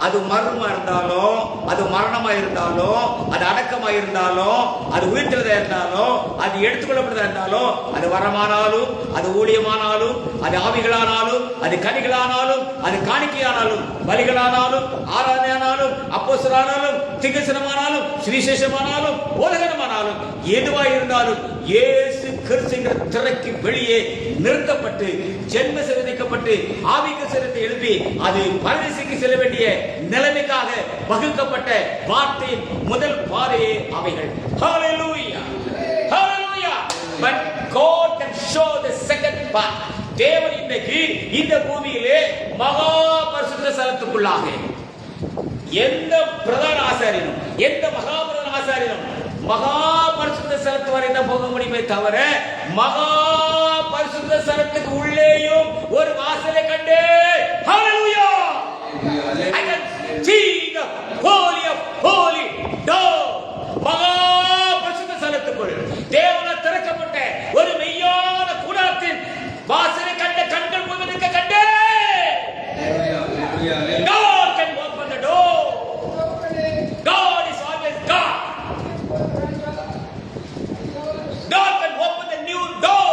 Speaker 3: அது மர்மமா இருந்தாலும், அது மரணமா இருந்தாலும், அது அடக்கமா இருந்தாலும், அது உயிர்த்தெழுதா இருந்தாலும், அது எடுத்துக்கொள்ளப்பட்டதா இருந்தாலும், அது வரமானாலும், அது ஊழியமானாலும், அது ஆவிகளானாலும், அது கனிகளானாலும், அது காணிக்கையானாலும், பலிகளானாலும், ஆராதனையானாலும், அப்போஸ்தலரானாலும், தீர்க்கதரிசனமானாலும், சுவிசேஷமானாலும், போதகமானாலும், எதுவாக இருந்தாலும் இயேசு கிறிஸ்துங்கிற திரைக்கு வெளியே நிறுத்தப்பட்டு ஜென்ம சிறைக்கப்பட்டு ஆவிக்கு சிறத்தை எழுப்பி அது பரதேசிக்கு செல்ல வேண்டிய நிலைமைக்காக வகுக்கப்பட்ட வார்த்தையின் முதல் பாதையே அவைகள். Hallelujah. Hallelujah. But God can show the second part. தேவன் இன்றைக்கு இந்த பூமியிலே மகா பரிசுத்த ஸ்தலத்துக்குள்ளாக எந்த பிரதான ஆசாரியனும் எந்த மகாபிரதான ஆசாரியனும் மகா பரிசுத்த ஸ்தலத்து வரை தான் போக முடியுமே தவிர மகா பரிசுத்த ஸ்தலத்துக்கு உள்ளேயும் ஒரு வாசலை கண்டே. Hallelujah. I can see the holy of holy door. மகா பரிசுத்த ஸ்தலத்துக்குள் தேவனால் திறக்கப்பட்ட ஒரு மெய்யான கூடாரத்தின் வாசலை கண்ட கண்கள் முழுவதும் கண்டே. God can open the door. God is always God. God can open the new door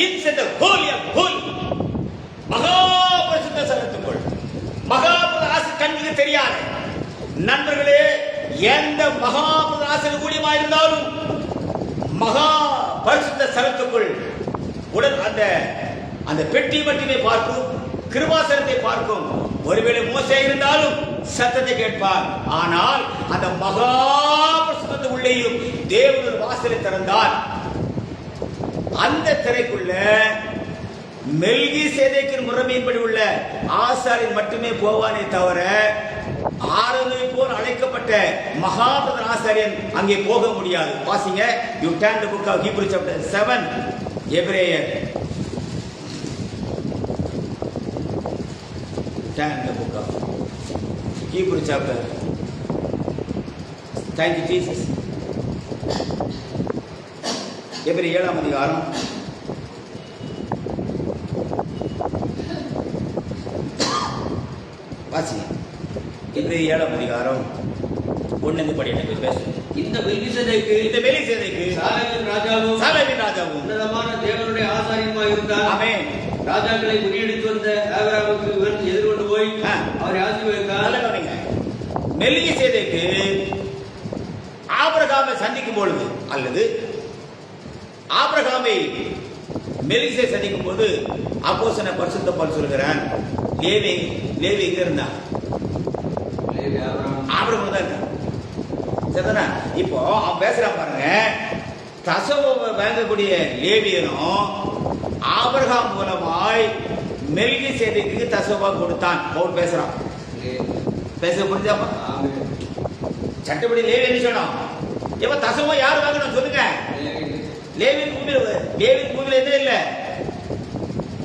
Speaker 3: inside the holy of holy. மகா பரிசுத்த ஸ்தலத்துக்குள் மகாபுராச கண்ணுக்கு தெரியாது. நண்பர்களே, எந்த மகாபுராசன கூடியமா இருந்தாலும் மகா பரிசுத்த ஸ்தலத்துக்குள் உடன் அந்த பெட்டி மட்டுமே பார்க்கும், கிருபாசனத்தை பார்க்கும். ஒருவேளை மோசே இருந்தாலும் சத்தத்தை கேட்பார். ஆனால் அந்த மகா பரிசுத்த உள்ளேயும் தேவன் வாசலை திறந்தார். அந்த திரைக்குள்ள மெல்கிசேதேக்கின் முறைமையின்படி உள்ள ஆசாரியன் மட்டுமே போவானே தவிர ஆரோனை போல் அழைக்கப்பட்ட மகாபிரதான ஆசாரியன் அங்கே போக முடியாது. வாசிங்க. You turn the book of Hebrew chapter 7. எபிரேயர் turn the book of Hebrew chapter. Thank you Jesus. எபிரேயர் 7ஆம் அதிகாரம் வாசி. எபிரேயர் 7ஆம் அதிகாரம் 1 படி எனக்கு பேசு.
Speaker 4: இந்த மெல்கிசேதேக்கு சாலேமின் ராஜாவும் உன்னதமான தேவனுடைய ஆசாரியமாய் இருந்தார்.
Speaker 3: ஆமென்.
Speaker 4: ராஜாக்களை முறியடித்து வந்த ஆபிரகாமுக்கு இவன் எதிர்கொண்டு போய் அவரை ஆசீர்வதித்தார்.
Speaker 3: மெல்கிசேதேக்கு ஆபிரகாமை சந்திக்கும் பொழுது அல்லது ஆபிரகாமை மெல்கிசேதேக்கு சந்திக்கும் போது அப்போஸ்தலன் பரிசுத்த பவுல் சொல்கிறான், லேவி எங்க இருந்தான்? ஆபிரகாம் தான் இருக்கான். சரிதானா? இப்போ அவன் பேசுறான் பாருங்க. தசம வாங்கக்கூடிய லேவியனும் ஆபிரகாம் மூலமாய் மெல்கிசேதேக்குக்கு தசம கொடுத்தான். பவுல் பேசுறான். பேச புரிஞ்சாப்பா? சட்டப்படி லேவி என்ன சொன்னோம்? இப்ப தசமம் யார் வாங்கணும் சொல்லுங்க? லேவின் பூமியில என்ன இல்ல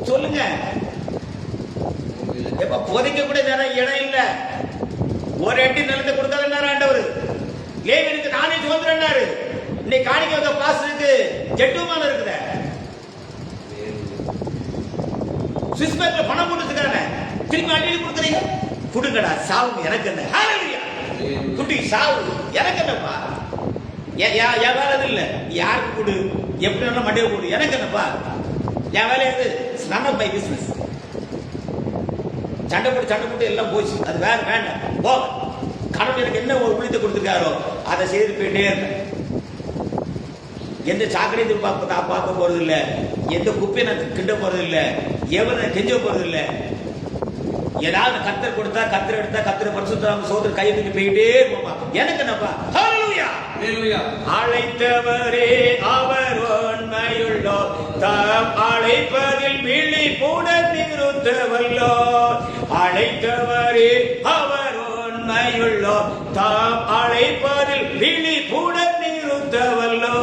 Speaker 3: சொல்லுங்க? இப்ப புதைக்க கூட இடம் இல்ல. ஒரு அடி நிலத்தை கொடுக்காத ஆண்டவர். லேவியனுக்கு நானே சுதந்திரம்னாரு. இன்னைக்கு காணிக்க வந்த பாஸ்டருக்கு ஜெட்டுமான இருக்குத. சுவிஸ் பேங்க்ல பணம் போட்டுருக்காங்க. திரும்பி அள்ளி கொடுக்குறீங்க. குடுங்கடா சாவு எனக்கு என்ன? குட்டி சாவு எனக்கு என்னப்பா? என் வேலை இல்ல. யாருக்கு கொடு, எப்படி வேணா மண்டையை கொடு, எனக்கு என்னப்பா? என் வேலை எது? None of my business. சண்டை போட்டு எல்லாம் போச்சு. அது வேண்டாம் போ. கடவுள் எனக்கு என்ன ஒரு உளித்தை கொடுத்துருக்காரோ அதை செய்து போயிட்டே இருப்பேன். எந்த சாக்கடையும் பார்க்க போறது இல்லை. எந்த குப்பையை நான் கிண்ட போறது இல்லை. எவனை கெஞ்ச போறது இல்லை. ஏதாவது கத்தர் கொடுத்தா கத்தர் எடுத்தா கத்தர் பரிசுத்தம் சோதர் கையை தூக்கி போயிட்டே இருப்போமா? எனக்கு என்னப்பா? ஹல்லேலூயா. அழைத்தவரே அவர் உண்மையுள்ளோ, தாம் அழைப்பதில் விழிப்புடன் நிறுத்தவல்லோ. அழைத்தவரே அவர் உண்மையுள்ளோ, தாம் அழைப்பதில் விழிப்புடன் நிறுத்தவல்லோ.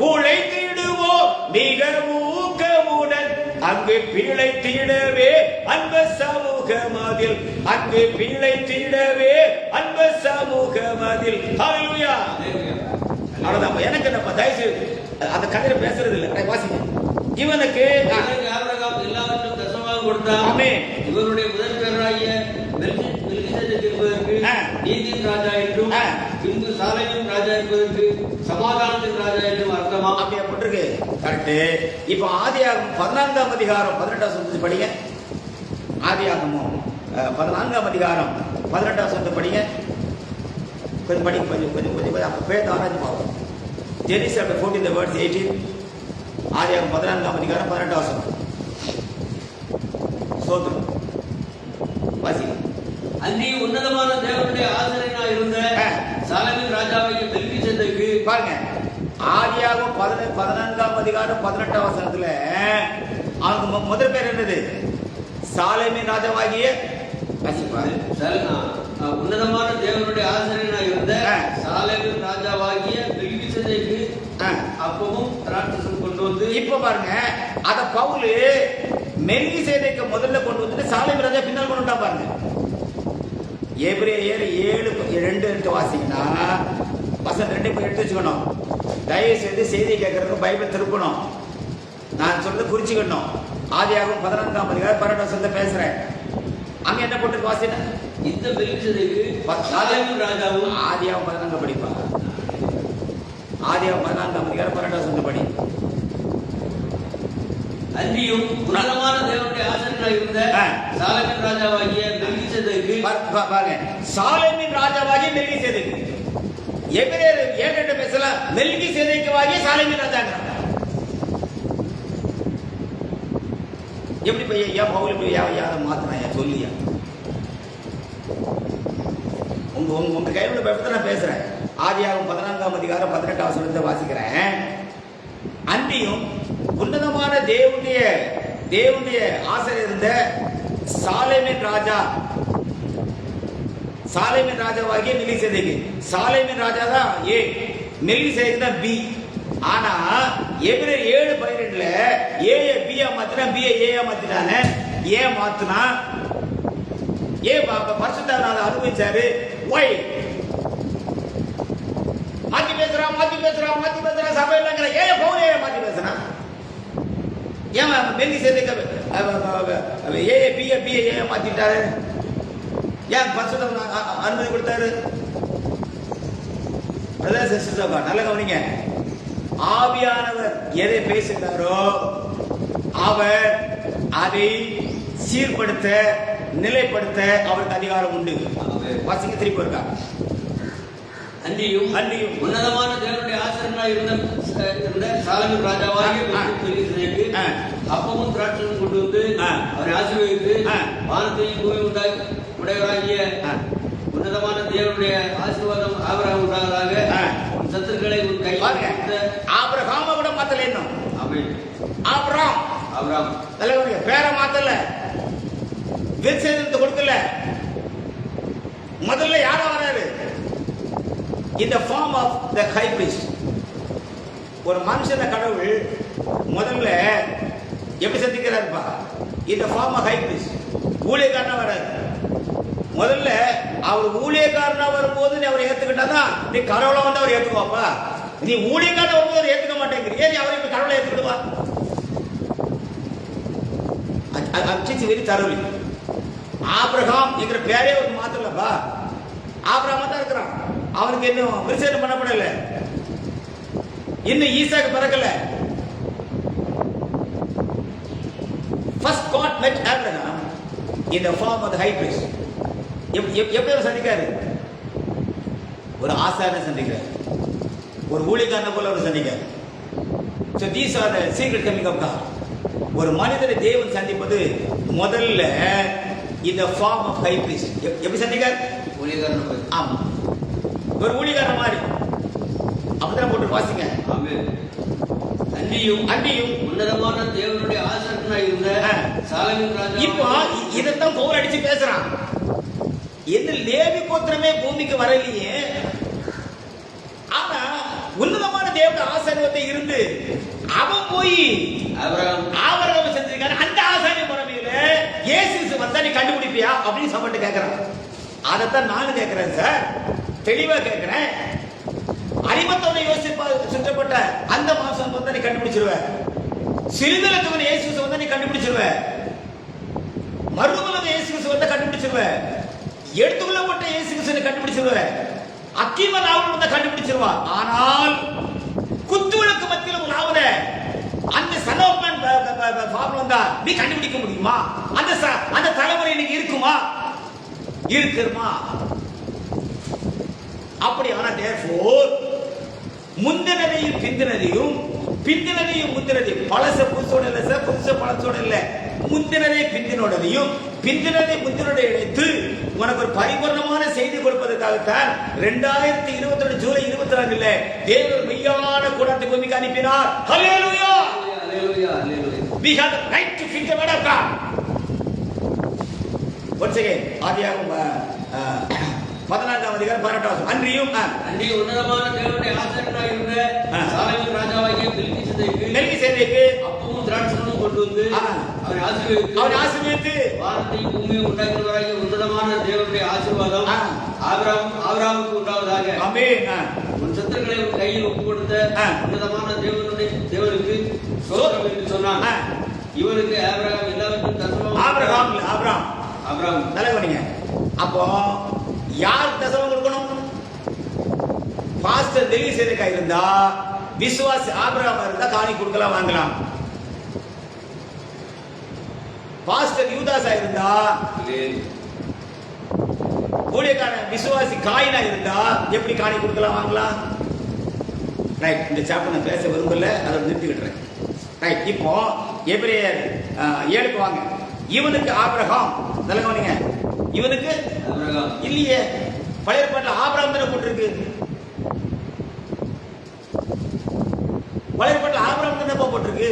Speaker 3: உழைத்திடுவோம் மிக ஊக்கமுடன் அங்கு பிழைத்திடவே அன்பு சமூகமதில். அங்கு பிழைத்திடவே அன்பு சமூகமதில். ஹல்லேலூயா. அவ்வளவுதான். எனக்கு என்னப்பா? தயவுசெய்து அந்த கதையில பேசுறது இல்லை. வாசிங்க. இவனுக்கு
Speaker 4: ஆபிரகாம் எல்லாவற்றும் தசமாக கொடுத்தான்.
Speaker 3: ஆமென்.
Speaker 4: இவருடைய முதல் பேராகிய மெல்கிசேதேக்கு என்பதற்கு நீதியின் ராஜா என்றும் பின்பு சாலேமின் ராஜா என்பதற்கு சமாதானத்தின் ராஜா என்றும் அர்த்தமா?
Speaker 3: அப்படியே போட்டிருக்கு. கரெக்ட். இப்போ ஆதியாகமம் 14ஆம் அதிகாரம் 18ஆம் வசனத்தை படிங்க. ஆதியாகமம் 14ஆம் அதிகாரம் 18ஆம் வசனத்தை படிங்க. கொஞ்சம் படிங்க. கொஞ்சம் அப்ப பேர் ஆராய்ச்சி பார்ப்போம். Genesis chapter 14 the verse 18. ஆதியாகமம் 14ஆம் அதிகாரம் 18ஆம் வசனம். ஸ்தோத்திரம். வாசி.
Speaker 4: அன்றி உன்னதமான தேவனுடைய ஆசிரியனாய் இருந்த சாலமோன் ராஜாவாகிய மெல்கிசேதேக்கு.
Speaker 3: பாருங்க, ஆதியாகமம் 14ஆம் அதிகாரம் 18ஆம் வசனத்துல அவனுக்கு முதல் பேர் என்னது? சாலேமின் ராஜாவாகிய
Speaker 4: உன்னதமான தேவனுடைய ஆசிரியனாய் இருந்த சாலேமின் ராஜாவாகிய மெல்கிசேதேக்கு அப்பமும் திராட்சரசம் கொண்டு வந்து.
Speaker 3: இப்ப பாருங்க, அத பவுல் மெல்கிசேதேக்கு முதல்ல கொண்டு வந்துட்டு சாலேமின் ராஜா பின்னால் கொண்டு வந்தா பாருங்க. எபிரேயர் 7:2 வாசிங்கன்னா வசனம் 2 போய் எடுத்து வச்சுக்கணும். தயவு செய்து செய்தி கேட்கறதுக்கு பைபிள் திருப்பணும். நான் சொல்றது குறிச்சுக்கணும். ஆதியாகமம் 14ஆம் அதிகாரம் 18ஆம் வசனத்துல பேசுறேன். அங்க என்ன போட்டு வாசினா
Speaker 4: இந்த மெல்கிசேதேக்கு சாலேமின் ராஜாவும்.
Speaker 3: ஆதியாகமம் 14 படிப்பா. ஆதியாகமம் 14ஆம் அதிகாரம் 18ஆம் வசனத்தை படி.
Speaker 4: அன்றியும் உன்னதமான தேவனுடைய ஆசிரியனாய் இருந்த சாலேமின் ராஜாவாகிய மெல்கிசேதேக்கு.
Speaker 3: பாருங்க, சாலேமின் ராஜாவாகிய மெல்கிசேதேக்கு. எபிரேயர் 7:2 பேசல, மெல்கிசேதேக்குவாகிய சாலேமின் ராஜாங்க. எப்படி பையா பவுல் இப்படி யாரை மாத்தினா சொல்லியா? உங்க கையில பயப்பட நான் பேசுறேன். ஆதியாகமம் 14ஆம் அதிகாரம் 18ஆம் வசனத்தை வாசிக்கிறேன். அன்றியும் உன்னதமான தேவனுடைய ஆசிரியர் இருந்த சாலேமின் ராஜாவாகிய மெல்கிசேதேக்கு. சாலேமின் ராஜா தான் ஏ, மெல்கிசேதேக்கு தான் பி. ஆனா எபிரேயர் 7:12 ஏ பியா மாத்தினா, பி ஏ மாத்திட்டானே. ஏ மாத்தினா ஏ பரிசுத்தர் அனுபவிச்சாரு. ஒய் மாத்தி பேசுறான் சபையிலங்கிற ஏ பவுலே மாத்தி பேசுறான். ஏன் மெல்கிசேதேக்கு ஏ பி ஏ மாத்திட்டாரு? ஏன் பரிசுத்தர் அனுமதி கொடுத்தாரு? நல்ல கவனிங்க. ஆவியானவர் எதை பேசுகிறாரோ அவர் அதை சீர்படுத்த, நிலைப்படுத்த அவருக்கு அதிகாரம் உண்டு. வாசிங்க, திருப்பி இருக்கா.
Speaker 4: அன்றியும் உன்னதமான தேவனுடைய ஆசிரியனாய் இருந்த சாலேமின் ராஜாவாகிய மெல்கிசேதேக்கு அப்பமும் திராட்சரசம் கொண்டு வந்து அவரை ஆசீர்வதித்து, வானத்தையும் பூமி உடையவராகிய உன்னதமான தேவனுடைய ஆசீர்வாதம் ஆபிரகாம் உண்டாவதாக. சத்துருக்களை உன் கை.
Speaker 3: ஆபிரகாம கூட மாத்தல. இன்னும்
Speaker 4: ஆபிரகாம்
Speaker 3: தலைவருடைய பேரை மாத்தல, விருட்சத்தை கொடுக்கல. முதல்ல யாரா வராரு? In the form of the high priest. ஒரு மனுஷன கடவுள் முதல்ல எப்படி சந்திக்கிறாருப்பா? In the form of high priest. ஊழியக்காரனா வராரு. முதல்ல அவர் ஊழியக்காரனா வரும்போது நீ அவரை ஏத்துக்கிட்டாதான் நீ கடவுளை வந்து அவர் ஏத்துக்குவாப்பா. நீ ஊழியக்காரனா வரும்போது அவர் ஏத்துக்க மாட்டேங்கிறியே, நீ அவரை கடவுளை ஏத்துக்கிடுவா? வெரி தரோலி. ஆபிரகாம் என்கிற பேரே ஒரு மாத்தலப்பா. ஆபிரகாமா தான் இருக்கிறான். அவனுக்கு இன்னும் விருட்சேதம் பண்ணப்படல, இன்னும் ஈசாக்கு பிறக்கல. First God met Abraham in the form of the high priest. எப்படி சந்திக்காரு? ஒரு ஆசாரியனை சந்திக்கிறார், ஒரு ஊழியக்காரனை போல ஒரு சந்திக்கிறார். So these are the secret coming of God. ஒரு மனிதனை தேவன் சந்திப்பது முதல்ல in the form of high priest. எப்படி சந்திக்கார்?
Speaker 4: ஊழியக்காரன்.
Speaker 3: ஆமா, ஒரு ஊழியக்காரன் மாதிரி. அப்படிதான் போட்டு வாசிங்க.
Speaker 4: அன்றியும் உன்னதமான தேவனுடைய ஆசிரியனாய் இருந்த சாலேமின் ராஜா.
Speaker 3: இப்போ இதைத்தான் பவுல் அடிச்சு பேசுறான். என்ன லேவி கோத்திரமே பூமிக்கு வரலையே, ஆனா உன்னதமான தேவனுடைய ஆசீர்வாதத்தை இருந்து அவன் போய் ஆபிரகாம் செஞ்சிருக்காரு. அந்த ஆசாரிய முறைமையில இயேசு வந்தா நீ கண்டுபிடிப்பியா அப்படின்னு சம்பட்டு கேட்கிறான். அதைத்தான் நானும் கேட்கிறேன் சார், தெளிவா கேட்கிறேன். அடிமத்தோட சுற்றப்பட்ட அந்த மாசம் வந்தா நீ கண்டுபிடிச்சிருவ. சிறுதலத்துவன் இயேசு வந்தா நீ கண்டுபிடிச்சிருவ. மருதுமலன் இயேசு வந்தா கண்டுபிடிச்சிருவ. எடுத்துக்கொள்ளப்பட்ட இயேசு கண்டுபிடிச்சிருவ. அக்கிமன் அவன் வந்தா கண்டுபிடிச்சிருவா. ஆனால் குத்துவிளக்கு மத்தியில் ஒரு ஆவத அந்த சனோப்பன் ஃபார்முலா வந்தா நீ கண்டுபிடிக்க முடியுமா? அந்த தலைமுறை இன்னைக்கு இருக்குமா? இருக்குமா? அப்படி. ஆனா தேர்ஃபோர் முந்தினதையும் பிந்தினதையும் பிந்தினதையும் முந்தினதையும், பழச புதுசோட இல்ல சார், புதுச பழசோட இல்ல, முந்தினதை பிந்தினோடதையும் பிந்தினதை முந்தினோட இணைத்து உனக்கு ஒரு பரிபூர்ணமான செய்தி கொடுப்பதற்காகத்தான் 2022 ஜூலை 24 தேவன் மெய்யான கூட்டத்தை பூமிக்கு அனுப்பினார். ஹல்லேலூயா,
Speaker 4: ஹல்லேலூயா, ஹல்லேலூயா.
Speaker 3: we have the right to preach the word of God. once again ஆதியாகமம் 14ஆம் அதிகாரம் 18ஆம் வசனம். அன்றியும்
Speaker 4: உன்னதமான தேவனுடைய ஆசாரியனாய் இருந்த சாலமோன் ராஜாவாகிய
Speaker 3: மெல்கிசேதேக்கு
Speaker 4: அப்பமும் திராட்சைரசமும் கொண்டு வந்து அவனை ஆசீர்வதித்து வானத்தையும் பூமியையும் உண்டாக்குகிறவராகிய உன்னதமான தேவனுடைய ஆசீர்வாதம் ஆபிரகாமுக்கு உண்டாவதாக.
Speaker 3: ஆமென்.
Speaker 4: உன் சத்துருக்களை உன் கையில் ஒப்புக் கொடுத்த உன்னதமான தேவனுக்கு ஸ்தோத்திரம் என்று சொன்னான். இவனுக்கு ஆபிரகாம் எல்லாவற்றையும் தசமம்.
Speaker 3: ஆபிரகாம் நல்லா கவனிங்க. அப்போ யார் தசமம் கொடுக்கணும்? பாஸ்டர் மெல்கிசேதேக்கா இருந்தா, விசுவாசி ஆபிரகாம் இருந்தா காணி கொடுக்கலாம், வாங்கலாம். பாஸ்டர் யூதாஸா இருந்தா, ஊழியக்கான விசுவாசி காயினா இருந்தா எப்படி காணி கொடுக்கலாம், வாங்கலாம்? ரைட். இந்த சாப்டர் நான் பேச விரும்பல, அதை நிறுத்திக்கிட்டுறேன். ரைட். இப்போ எபிரேயர் 7க்கு வாங்க. இவனுக்கு ஆபிரகாம், நல்லா கவனிங்க, இவனுக்கு இல்லையே, பழைய ஏற்பாட்டில் ஆபிரகாம் தானே போட்டிருக்கு. பழைய ஏற்பாட்டில் ஆபிரகாம் தானே போட்டிருக்கு.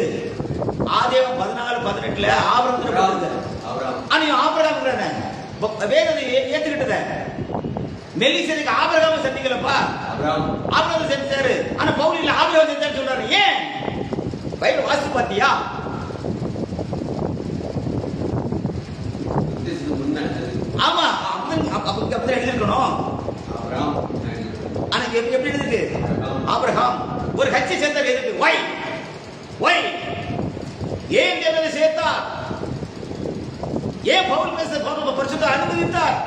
Speaker 3: ஆதியாகமம் 14:18 ஆபிரகாம் தானே போட்டிருக்கு. ஆனா ஆபிரகாம் தானே வேதத்தை ஏத்துக்கிட்டத. மெல்கிசேதேக்கு ஆபிரகாம் சந்திக்கலப்பா, ஆபிரகாம் செஞ்சாரு. ஆனா பவுல் இல்ல, ஆபிரகாம் செஞ்சாரு சொல்றாரு. ஏன்? பைபிள் வாசித்து பாத்தியா? ஆமா, அப்படி எழுதிருக்கணும். ஆனா எப்படி எழுதிருக்கு? ஆபிரகாம் ஒரு கட்சி சேர்ந்தார். எதுக்கு? வை ஏன் தேவனை சேர்த்தார்? ஏன் பவுல் பேச பரிசுத்தர் அனுமதித்தார்?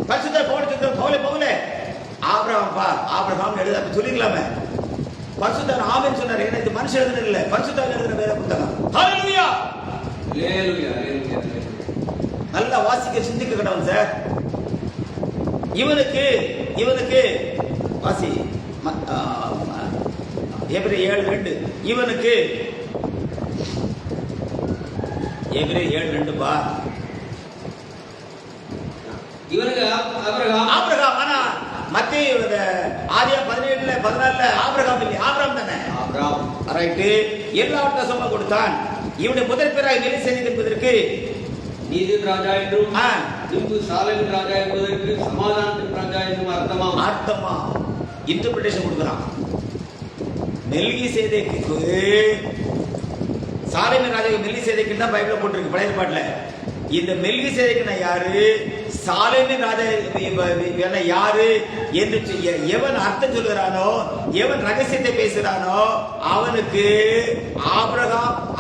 Speaker 3: பரிசுத்தர் பவுலே ஆபிரகாம் எழுத சொல்லிக்கலாமே. பரிசுத்தர் ஆமென் சொன்னார். ஏன்னா இது மனுஷன் எழுதுனது இல்ல, பரிசுத்தர் எழுதுற வேற புத்தகம். ஹல்லேலூயா,
Speaker 4: ஹல்லேலூயா, ஹல்லேலூயா.
Speaker 3: நல்லா வாசிக்க சிந்திக்க கடவுள் சார். இவனுக்கு வாசி எபிரேயர் 7:2. இவனுக்கு எபிரேயர் 7:2 பா. இவனுக்கு ஆபிரகாம். ஆனா மத்தேயு ஆதியாகமம் 17:14 ஆபிரகாம் இல்லை, ஆபிரகாம் தானே. ரைட்டு. எல்லாவற்றையும் சொல்ல கொடுத்தான். இவனுடைய முதல் பேராக மெல்கிசேதேக்கு என்பதற்கு
Speaker 4: நீதியின் ராஜா என்றும் பின்பு சாலேமின் ராஜா என்பதற்கு சமாதானத்தின் ராஜா என்றும் அர்த்தமா
Speaker 3: இன்டர்பிரேஷன் கொடுக்குறான். மெல்கிசேதேக்கு சாலேமின் ராஜா மெல்கிசேதேக்கு தான் பைபிள்ல போட்டிருக்கு, பழைய ஏற்பாட்டுல. இந்த மெல்கிசேதேக்குனா யாரு, சாலேமின் ராஜா யாரு என்று எவன் அர்த்தம் சொல்லுகிறானோ, எவன் ரகசியத்தை பேசுகிறானோ அவனுக்கு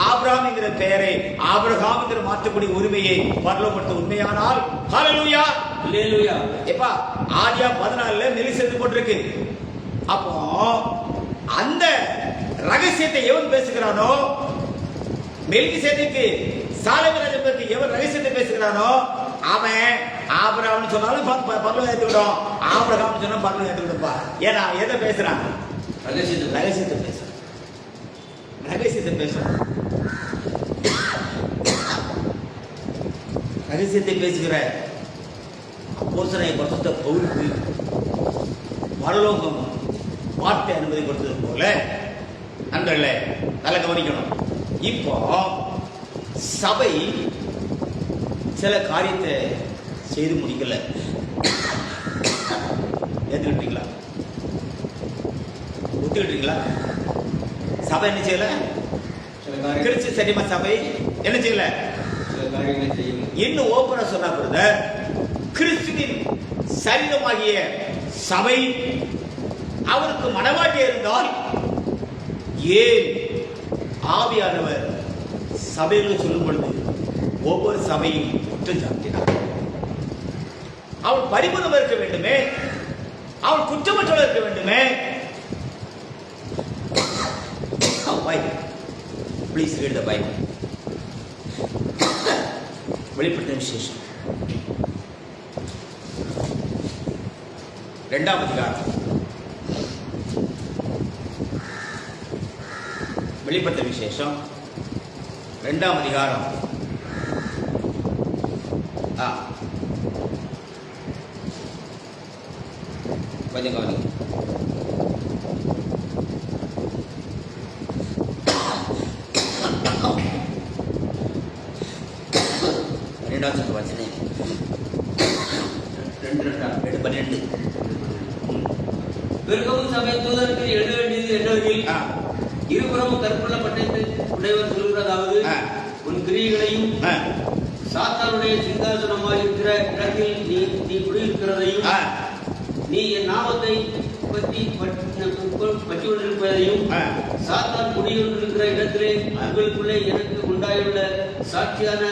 Speaker 3: ஆபிரகாம் என்கிற பெயரை ஆபிரகாம் என்கிற மாற்றக்கூடிய உரிமையை பரலோகப்படுத்த உண்மையானால் ஹல்லேலூயா,
Speaker 4: ஹல்லேலூயா.
Speaker 3: எப்பா ஆதியாகமம் 14 மெல்கிசேதேக்கு போட்டிருக்கு. அப்போ அந்த ரகசியத்தை எவன் பேசுகிறானோ, மெல்கிசேதேக்கு சாலேமின் ராஜா பற்றி எவன் ரகசியத்தை பேசுகிறானோ அவன் ஆபிரகாம்னு சொன்னாலும் பரலோகம் ஏத்துக்கிடும், ஆபிரகாம்னு சொன்னா பரலோகம் ஏத்துக்கிடும்பா. ஏன்னா எதை பேசுறான்? ரகசியத்தை பேசுகிற அப்போஸ்தலனாகிய பரிசுத்த பவுலுக்கு பரலோகம் வார்த்தை அனுமதி கொடுத்தது போல நண்பர்களே நல்லா கவனிக்கணும். இப்போ சபை சில காரியத்தை செய்து முடிக்கல. ஏத்துக்கிட்டீங்களா? ஒத்துக்கிட்டீங்களா? சபை என்ன செய்யல? கிறிஸ்து சரிமா சபை என்ன செய்யல? இன்னும் ஓப்பனா சொன்னா பிரதர், கிறிஸ்துவின் சரீரமாகிய சபை அவருக்கு மனவாட்டி இருந்தால் ஏன் ஆவியானவர் சபையில் சொல்லும் பொழுது ஒவ்வொரு சபையும் குற்றம் சாட்டினார்? அவள் பரிபூரணம் இருக்க வேண்டுமே, அவள் குற்றமற்றவள் இருக்க வேண்டுமே. Please read the Bible. வெளிப்படுத்தின விசேஷம் 2ஆம் அதிகாரம்
Speaker 1: வெளிப்படுத்த விசேஷம் 2ஆம் அதிகாரம். கொஞ்சம் கவனிங்க. 2ஆம் வசனம் 2:12.
Speaker 4: பெருகவும் சபை தூதருக்கு எழுத வேண்டியது என்னவெனில், இருபுறமும் கற்புள்ள பட்டயத்தை உடையவர் சொல்கிறதாவது, உன் கிரியைகளையும் சாத்தானுடைய சிங்காசனமாக இருக்கிற இடத்தில் நீ குடியிருக்கிறதையும், நீ என் நாமத்தை பற்றி கொண்டிருப்பதையும், சாத்தான் குடியிருக்கிற இடத்திலே உங்களுக்குள்ளே எனக்கு உண்டாயுள்ள சாட்சியான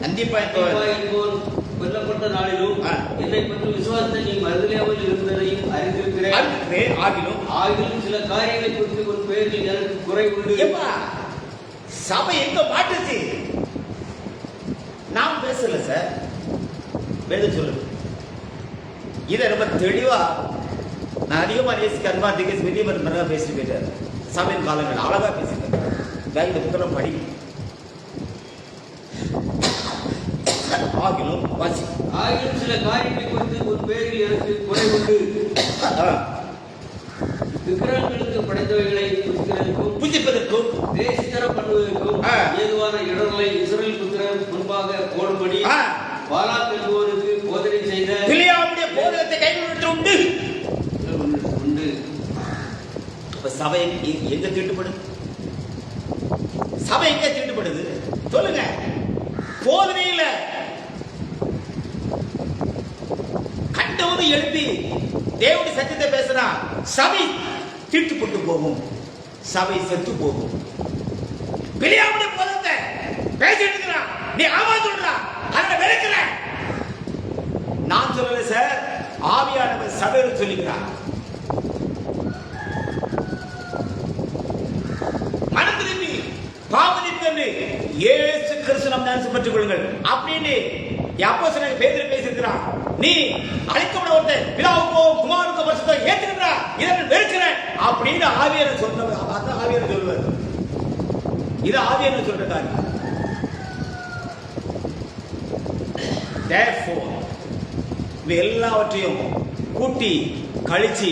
Speaker 4: என்போர் கொல்லப்பட்ட நாளிலும் என்னை பற்றி விசுவாசத்தை நீ மறுதலியாமல் இருந்ததையும் அறிந்திருக்கிறேன். ஆகிலும் சில காரியங்களை குறித்து உன் பெயரில் எனக்கு குறை உண்டு.
Speaker 1: சபை எங்க மாட்டுச்சு? நாம் பேசல சார், வேதம் சொல்லுது. இதை ரொம்ப தெளிவா நான் அதிகமா நேசிக்க அன்பா திகேஷ் வெளியவர் நிறைய பேசிட்டு போயிட்டாரு. சபையின் காலங்கள் அழகா பேசிட்டாரு. இந்த புத்தகம் படி.
Speaker 4: ஆகிலும் சில காரியங்களை குறித்து உன் பேரில் எனக்கு குறை உண்டு. விக்கிரகங்களுக்கு படைத்தவைகளை
Speaker 1: புஜிப்பதற்கும்
Speaker 4: தேசித்தரம் பண்ணுவதற்கும் ஏதுவான இடர்களை இஸ்ரவேல் புத்திரர் முன்பாக போடும்படி பாலாக் என்பவனுக்கு போதனை செய்த
Speaker 1: பிலியாமுடைய போதகத்தை கைவிட்டு உண்டு. சபை எங்க தீட்டுப்படுது? சபை எங்க தீட்டுப்படுது சொல்லுங்க. போதனையில கண்டவனை எழுப்பி தேவனுடைய சத்தியத்தை பேசுறா, சபை தீட்டுப்பட்டு போகும், சபை செத்து போகும். பிலியாமுடைய போதகத்தை பேசிட்டு இருக்கிறான், நீ ஆமா சொல்றா, அதை வெறுக்கிற. நான் சொல்லல சார், ஆவியானவர் சபையில் சொல்லிக்கிறார். மனம் திரும்பி பாவனிப்பு இயேசு கிறிஸ்து நாம் ஞானம் பெற்றுக் கொள்ளுங்கள் அப்படின்னு அப்போஸ்தலன் பேதுரு பேசியிருக்கிறான். நீ அழைக்கப்பட ஒருத்தன் பிதாவுக்கோ குமாரனுக்கோ பரிசுத்தோ ஏத்துக்கிறா, இதை வெறுக்கிற அப்படின்னு ஆவியானவர் சொன்னவர். அதான் ஆவியானவர் சொல்லுவார். இது ஆவியானவர் சொல்ற காரியம். Therefore, எல்லாவற்றையும் கூட்டி கழிச்சு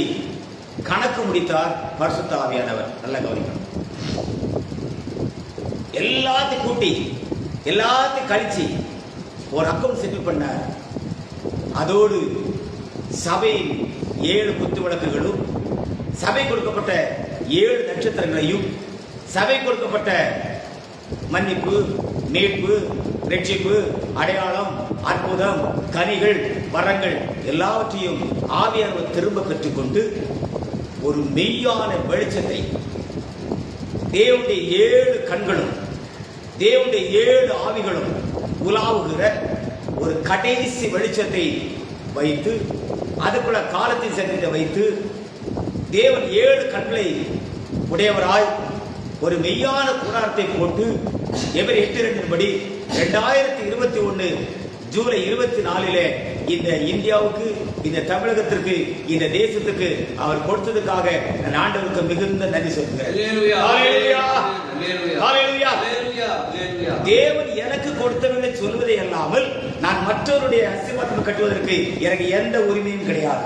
Speaker 1: கணக்கு முடித்தார் பரிசுத்த ஆவியானவர். நல்ல கவனிக்கணும். எல்லாத்தையும் கூட்டி எல்லாத்தையும் கழிச்சு ஒரு அக்கவுண்ட் செட்டில் பண்ணார். அதோடு சபையின் 7 குத்து விளக்குகளும், சபை கொடுக்கப்பட்ட 7 நட்சத்திரங்களையும், சபை கொடுக்கப்பட்ட மன்னிப்பு, மீட்பு, ரட்சிப்பு, அடையாளம், அற்புதம், கனிகள், வரங்கள் எல்லாவற்றையும் ஆவியானவர் திரும்ப பெற்றுக்கொண்டு ஒரு மெய்யான வெளிச்சத்தை, தேவனுடைய 7 கண்களும் தேவனுடைய 7 ஆவிகளும் உலாவுகிற ஒரு கடைசி வெளிச்சத்தை வைத்து, அதுக்குள்ள காலத்தின் சத்தியத்தை வைத்து, தேவன் 7 கண்களை உடையவராய் ஒரு மெய்யான கூடாரத்தை போட்டு எபிரேயர் 8:2 படி 2021 ஜூலை 24 இந்த இந்தியாவுக்கு, இந்த தமிழகத்திற்கு, இந்த தேசத்துக்கு அவர் கொடுத்ததுக்காக நான் ஆண்டவருக்கு மிகுந்த நன்றி சொல்கிறேன். தேவன் எனக்கு கொடுத்தவர்களை சொல்வதை அல்லாமல் நான் மற்றவருடைய ஆசீர்வாதம் கட்டுவதற்கு எனக்கு எந்த உரிமையும் கிடையாது.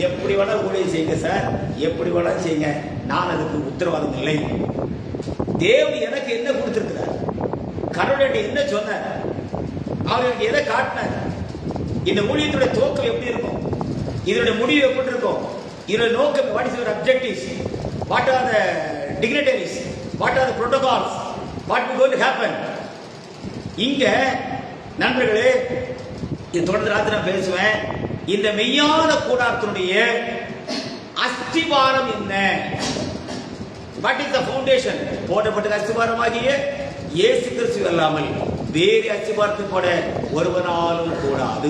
Speaker 1: எப்படி வேணா ஊழியம் செய்யுங்க சார், எப்படி வேணா செய்யுங்க, நான் அதுக்கு உத்தரவாதம் இல்லை. தேவன் எனக்கு என்ன கொடுத்திருக்கிறார், கடவுளுடைய என்ன சொன்னார், அவருக்கு எதை காட்டினார், இந்த ஊழியத்துடைய துவக்கம் எப்படி இருக்கும், இதனுடைய முடிவு எப்படி இருக்கும், இதனுடைய நோக்கம், what is your objectives, what are the dignitaries, what are the protocols, what is going to happen. இங்க நண்பர்களே, இது தொடர்ந்து ராத்திரி நான் பேசுவேன். இந்த மெய்யான கூடாரத்தினுடைய அஸ்திவாரம் என்ன, வாட் இஸ் த ஃபவுண்டேஷன், போடப்பட்ட அஸ்திவாரமாகிய இயேசு கிறிஸ்து அல்லாமல் வேறு அஸ்திவாரத்தை போட ஒருவனாலும் கூடாது.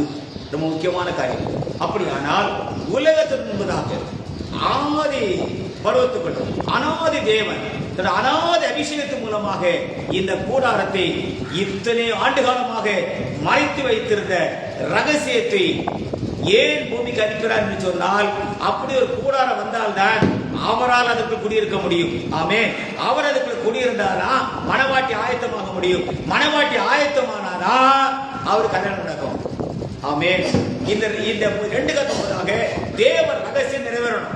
Speaker 1: ரொம்ப முக்கியமான காரியம். அப்படியானால் உலகத்திற்கு முன்பதாக ஆதி பருவத்துக்குள் அனாதி தேவன் தன் அனாதி அபிஷேகத்தின் மூலமாக இந்த கூடாரத்தை இத்தனை ஆண்டு காலமாக மறைத்து வைத்திருந்த ரகசியத்தை ஏன் பூமிக்கு அனுப்பினார் என்று சொன்னால், அப்படி ஒரு கூடாரம் வந்தால்தான்
Speaker 3: அவரால் அதுக்குள் குடியிருக்க முடியும். ஆமே, அவர் அதுக்குள் குடியிருந்தாதான் மனவாட்டி ஆயத்தமாக முடியும். மனவாட்டி ஆயத்தமானாரா அவர் கல்யாணம் நடக்கும். ஆமே, இந்த 2:19 தேவ ரகசியம் நிறைவேறணும்.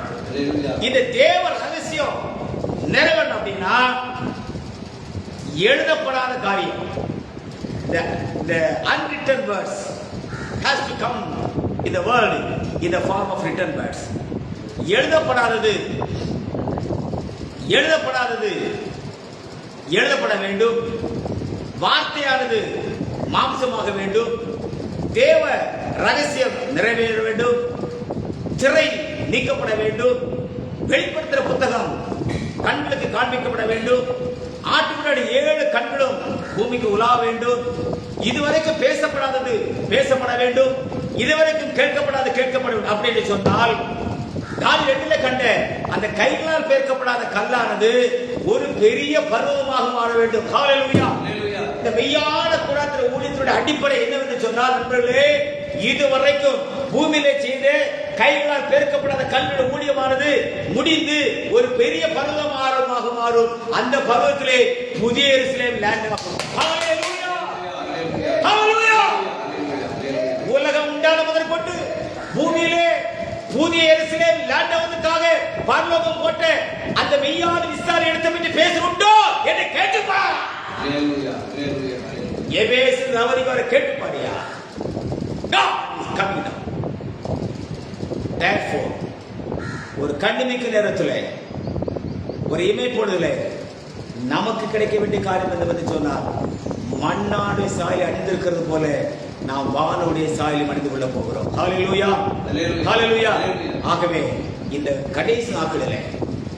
Speaker 3: இந்த தேவ ரகசியம் நிறைவேறணும் அப்படின்னா எழுதப்படாத காரியம், the unwritten words has to come in the world in the form of written words. எழுதப்படாதது எழுதப்பட வேண்டும். வார்த்தையானது மாம்சமாக வேண்டும். தேவ ரகசியம் நிறைவேற வேண்டும். திரை நீக்கப்பட வேண்டும். வெளிப்படுத்துற புத்தகம் கண்களுக்கு காண்பிக்கப்பட வேண்டும். ஆட்டுக்குடி 7 கண்களும் பூமிக்கு உலா வேண்டும். இதுவரைக்கும் பேசப்படாதது பேசப்பட வேண்டும். இதுவரைக்கும் கேட்கப்படாது கேட்கப்பட வேண்டும். அப்படின்னு சொன்னால் நான் 2 கண்ட அந்த கைகளால் பேர்க்கப்படாத கல்லானது ஒரு பெரிய பருவமாக மாற வேண்டும். ஹல்லேலூயா. இந்த மெய்யான குராத்திர ஊழியத்தினுடைய அடிப்படை என்னவென்று சொன்னால், நண்பர்களே, இதுவரைக்கும் பூமியிலே செய்த கைகளால் பேர்க்கப்படாத கல்லுடைய ஊழியமானது முடிந்து ஒரு பெரிய பருவமாக மாறும். அந்த பருவத்திலே புதிய எருசலேம் லேண்ட் ஆகும். ஹல்லேலூயா. ஹல்லேலூயா. உலகம் உண்டான முதற்கொண்டு பூமியிலே புதிய எருசலேம் லேண்ட் ஆவதற்காக பரலோகம் போட்ட அந்த மெய்யான விஸ்தார இடத்தை பற்றி பேசுறோண்டோ என்று கேட்டுப்பா. ஹல்லேலூயா. ஹல்லேலூயா. எபேசு நவரிக்கு வர கேட்டுப்பாடியா. God is coming down. Therefore, ஒரு கண்ணிமைக்கு நேரத்தில் ஒரு இமை போடுதல நமக்கு கிடைக்க வேண்டிய காரியம் என்னவென்று சொன்னால், மண்ணாடு சாயலை அணிந்திருக்கிறது போல நாம் வானுடைய சாயலை அணிந்து கொள்ள போகிறோம். ஹல்லேலூயா. ஹல்லேலூயா. ஆகவே இந்த கடைசி நாட்களில்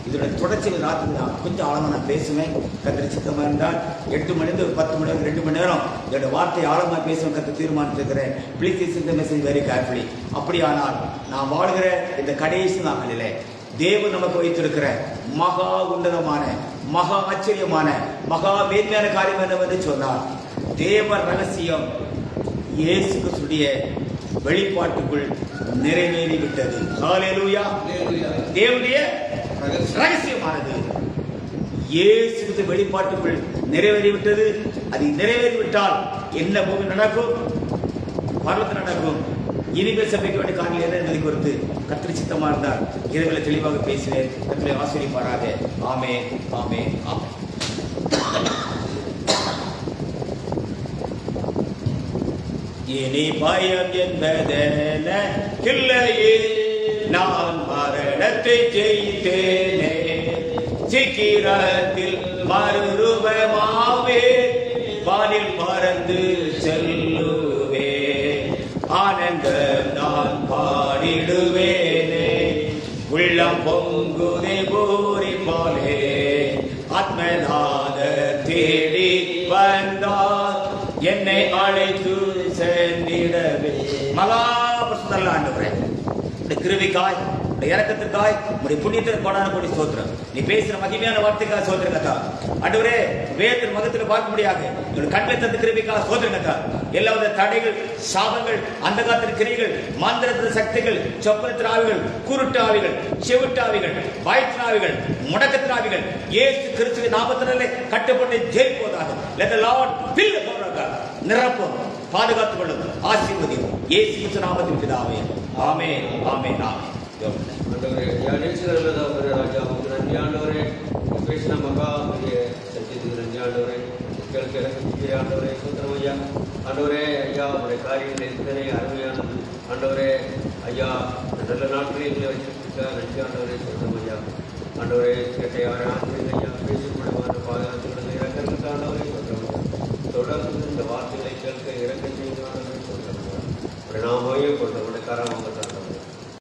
Speaker 3: இதோட தொடர்ச்சியில் ராத்திரி நான் கொஞ்சம் ஆழமாக நான் பேசுவேன். கத்திரி சித்தமாக இருந்தால் 8 மணிந்து 10 மணி 2 மணி நேரம் இதோட வார்த்தையை ஆழமாக பேசுவேன். கற்று தீர்மானித்திருக்கிறேன். Please listen the message very carefully. அப்படியானால் நாம் வாழ்கிற இந்த கடைசி நாட்களிலே தேவன் நமக்கு வைத்திருக்கிற மகா உன்னதமான, மகா ஆச்சரியமான, மகா மேன்மையான காரியம் என்னவென்று சொன்னால், தேவ ரகசியம் இயேசு கிறிஸ்துவின் வெளிப்பாட்டுக்குள் நிறைவேறிவிட்டது. ஹல்லேலூயா. தேவனுடைய ரகசியமானது இயேசு கிறிஸ்து வெளிப்பாட்டுக்குள் நிறைவேறிவிட்டது. அது நிறைவேறிவிட்டால் என்ன பூமி நடக்கும், பரலோகத்தில் நடக்கும். இனிமேல் சபைக்கு வேண்டிய காரியங்கள் என்ன என்பதை குறித்து கர்த்தர் சித்தமாக இருந்தால் இரவில் தெளிவாக பேசுவேன். கர்த்தரை ஆசீர்வதிப்பாராக. ஆமென். ஆமென். ஆமென். இனி பயம் என்பதென இல்லையே, நான் மரணத்தை ஜெயித்தேனே. சீக்கிரத்தில் மறுரூபமாவே வானில் பறந்து செல்லுவே. ஆனந்தம் நான் பாடிடுவேனே. உள்ளம் பொங்குதே பூரி போலே. ஆத்மநாத தேடி வந்தார் என்னை அழைத்து சென்றிடவே. மகா பரிசுத்த ஆண்டவரே, கிருபைக்காய், இரக்கத்திற்காய், உடைய புண்ணியத்திற்கு கொண்டாட கூடிய ஸ்தோத்திரம். நீ பேசுற மகிமையான வார்த்தைக்காக ஸ்தோத்திரம் கத்தா. ஆண்டவரே, வேதத்தின் மகத்தில் பார்க்க முடியாது உங்களுடைய கண்களை தந்து கிருபைக்காக ஸ்தோத்திரம் கத்தா. எல்லாவித தடைகள், சாபங்கள், அந்தகாரத்தின் கிரிகள், மந்திரத்தின் சக்திகள், சொப்பனத்தின் ஆவிகள், குருட்டு ஆவிகள், செவிட்டு ஆவிகள், வாய்த்தின் ஆவிகள், முடக்கத்தின் ஆவிகள் இயேசு கிறிஸ்துவின் நாமத்தினாலே கட்டப்பட்டு ஜெயிப்போதாக. Let the Lord fill the power of God. நிரப்பும், பாதுகாத்துக் கொள்ளும், ஆசீர்வதியும் இயேசு கிறிஸ்து நாமத்தில் பிதாவே. ஆமென். ஆமென். ஆமென்.
Speaker 4: ஆண்டவரே, யானேஸ்வரர் ராஜா, உங்களுக்கு நன்றி ஆண்டவரே. பேசின மகா பெரிய சத்தியத்துக்கு நன்றி ஆண்டவரே. கேட்க ஆண்டவரே, சுத்தரம் ஐயா. ஆண்டவரே, ஐயா உடைய காரியங்கள் எத்தனை அருமையானது ஆண்டவரே. ஐயா நல்ல நாட்களே எங்களை வச்சிருக்க நன்றி ஆண்டவரே. சுத்தரம் ஐயா. ஆண்டவரே, கேட்ட யாரை ஆண்டவரே ஐயா பேசக்கூடமான பாதுகாத்துக்கிறது இறக்கிறதுக்கு ஆண்டவரே. சுத்தரம் தொடர்ந்து இந்த வார்த்தைகளை கேட்க இறக்க செய்ய ஆண்டவரே. சுத்தரம் நாமையே கொண்டவருடைய கரம்